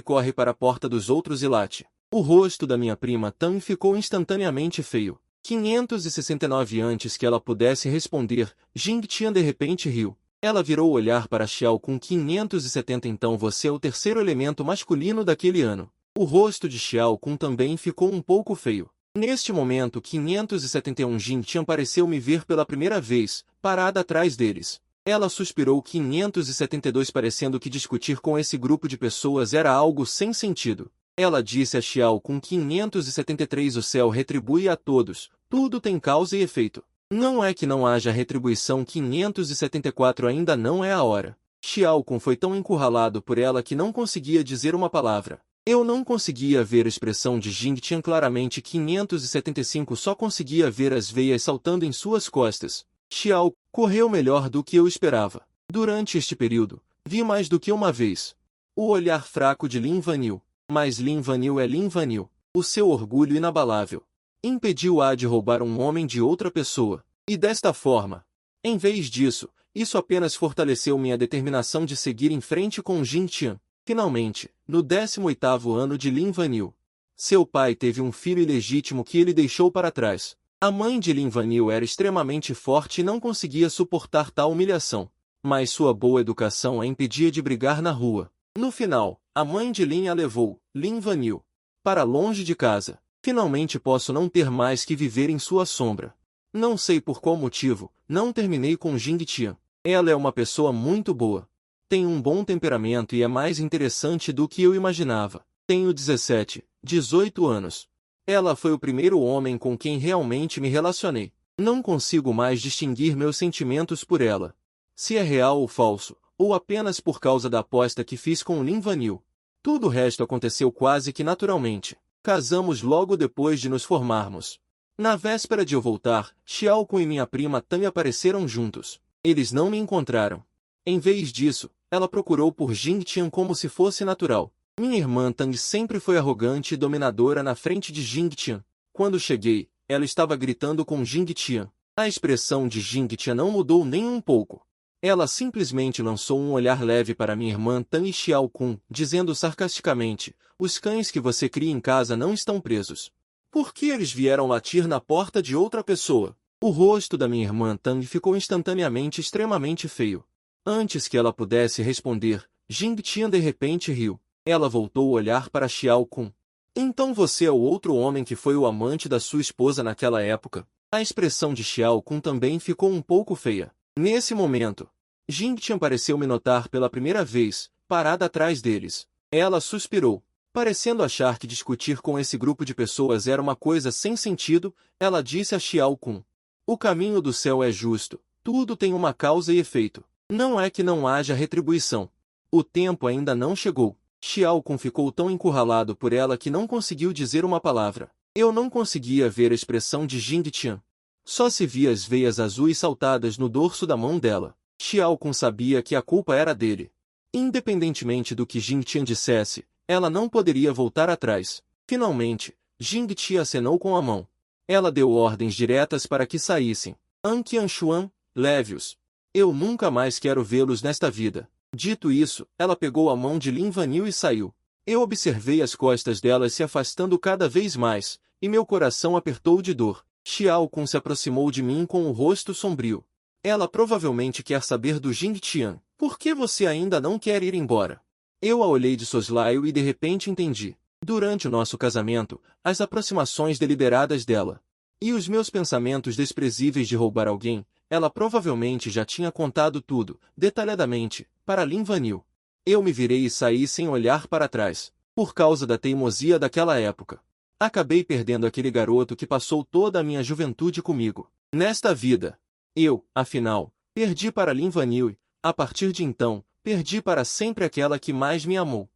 corre para a porta dos outros e late. O rosto da minha prima Tan ficou instantaneamente feio. 569 Antes que ela pudesse responder, Jing Tian de repente riu. Ela virou o olhar para Xiao Kun. 570 Então você é o terceiro elemento masculino daquele ano. O rosto de Xiao Kun também ficou um pouco feio. Neste momento 571 Jing Tian pareceu me ver pela primeira vez, parada atrás deles. Ela suspirou. 572 Parecendo que discutir com esse grupo de pessoas era algo sem sentido. Ela disse a Xiao Kun. 573 O céu retribui a todos, tudo tem causa e efeito. Não é que não haja retribuição. 574 Ainda não é a hora. Xiao Kun foi tão encurralado por ela que não conseguia dizer uma palavra. Eu não conseguia ver a expressão de Jing Tian claramente. 575 Só conseguia ver as veias saltando em suas costas. Xiao correu melhor do que eu esperava. Durante este período, vi mais do que uma vez o olhar fraco de Lin Vanil. Mas Lin Vanil é Lin Vanil. O seu orgulho inabalável impediu-a de roubar um homem de outra pessoa. E desta forma, em vez disso, isso apenas fortaleceu minha determinação de seguir em frente com Jing Tian. Finalmente, no 18º ano de Lin Vanil, seu pai teve um filho ilegítimo que ele deixou para trás. A mãe de Lin Vanil era extremamente forte e não conseguia suportar tal humilhação. Mas sua boa educação a impedia de brigar na rua. No final, a mãe de Lin a levou, Lin Vanil, para longe de casa. Finalmente posso não ter mais que viver em sua sombra. Não sei por qual motivo, não terminei com Jing Tian. Ela é uma pessoa muito boa. Tem um bom temperamento e é mais interessante do que eu imaginava. Tenho 18 anos. Ela foi o primeiro homem com quem realmente me relacionei. Não consigo mais distinguir meus sentimentos por ela. Se é real ou falso, ou apenas por causa da aposta que fiz com Lin Vanil. Tudo o resto aconteceu quase que naturalmente. Casamos logo depois de nos formarmos. Na véspera de eu voltar, Xiao Kun e minha prima Tan apareceram juntos. Eles não me encontraram. Em vez disso, ela procurou por Jing Tian como se fosse natural. Minha irmã Tang sempre foi arrogante e dominadora na frente de Jing Tian. Quando cheguei, ela estava gritando com Jing Tian. A expressão de Jing Tian não mudou nem um pouco. Ela simplesmente lançou um olhar leve para minha irmã Tan e Xiao Kun, dizendo sarcasticamente, os cães que você cria em casa não estão presos. Por que eles vieram latir na porta de outra pessoa? O rosto da minha irmã Tang ficou instantaneamente extremamente feio. Antes que ela pudesse responder, Jing Tian de repente riu. Ela voltou o olhar para Xiao Kun. Então você é o outro homem que foi o amante da sua esposa naquela época? A expressão de Xiao Kun também ficou um pouco feia. Nesse momento, Jing Tian pareceu me notar pela primeira vez, parada atrás deles. Ela suspirou. Parecendo achar que discutir com esse grupo de pessoas era uma coisa sem sentido, ela disse a Xiao Kun. O caminho do céu é justo. Tudo tem uma causa e efeito. Não é que não haja retribuição. O tempo ainda não chegou. Xiao Kun ficou tão encurralado por ela que não conseguiu dizer uma palavra. Eu não conseguia ver a expressão de Jing Tian. Só se via as veias azuis saltadas no dorso da mão dela. Xiao Kun sabia que a culpa era dele. Independentemente do que Jing Tian dissesse, ela não poderia voltar atrás. Finalmente, Jing Tian acenou com a mão. Ela deu ordens diretas para que saíssem. An Qianshuan, leve-os. Eu nunca mais quero vê-los nesta vida. Dito isso, ela pegou a mão de Lin Vanil e saiu. Eu observei as costas dela se afastando cada vez mais, e meu coração apertou de dor. Xiao Kun se aproximou de mim com o rosto sombrio. Ela provavelmente quer saber do Jing Tian. Por que você ainda não quer ir embora? Eu a olhei de soslaio e de repente entendi. Durante o nosso casamento, as aproximações deliberadas dela e os meus pensamentos desprezíveis de roubar alguém, ela provavelmente já tinha contado tudo, detalhadamente, para Lin Vanil. Eu me virei e saí sem olhar para trás, por causa da teimosia daquela época. Acabei perdendo aquele garoto que passou toda a minha juventude comigo. Nesta vida, eu, afinal, perdi para Lin Vanil e, a partir de então, perdi para sempre aquela que mais me amou.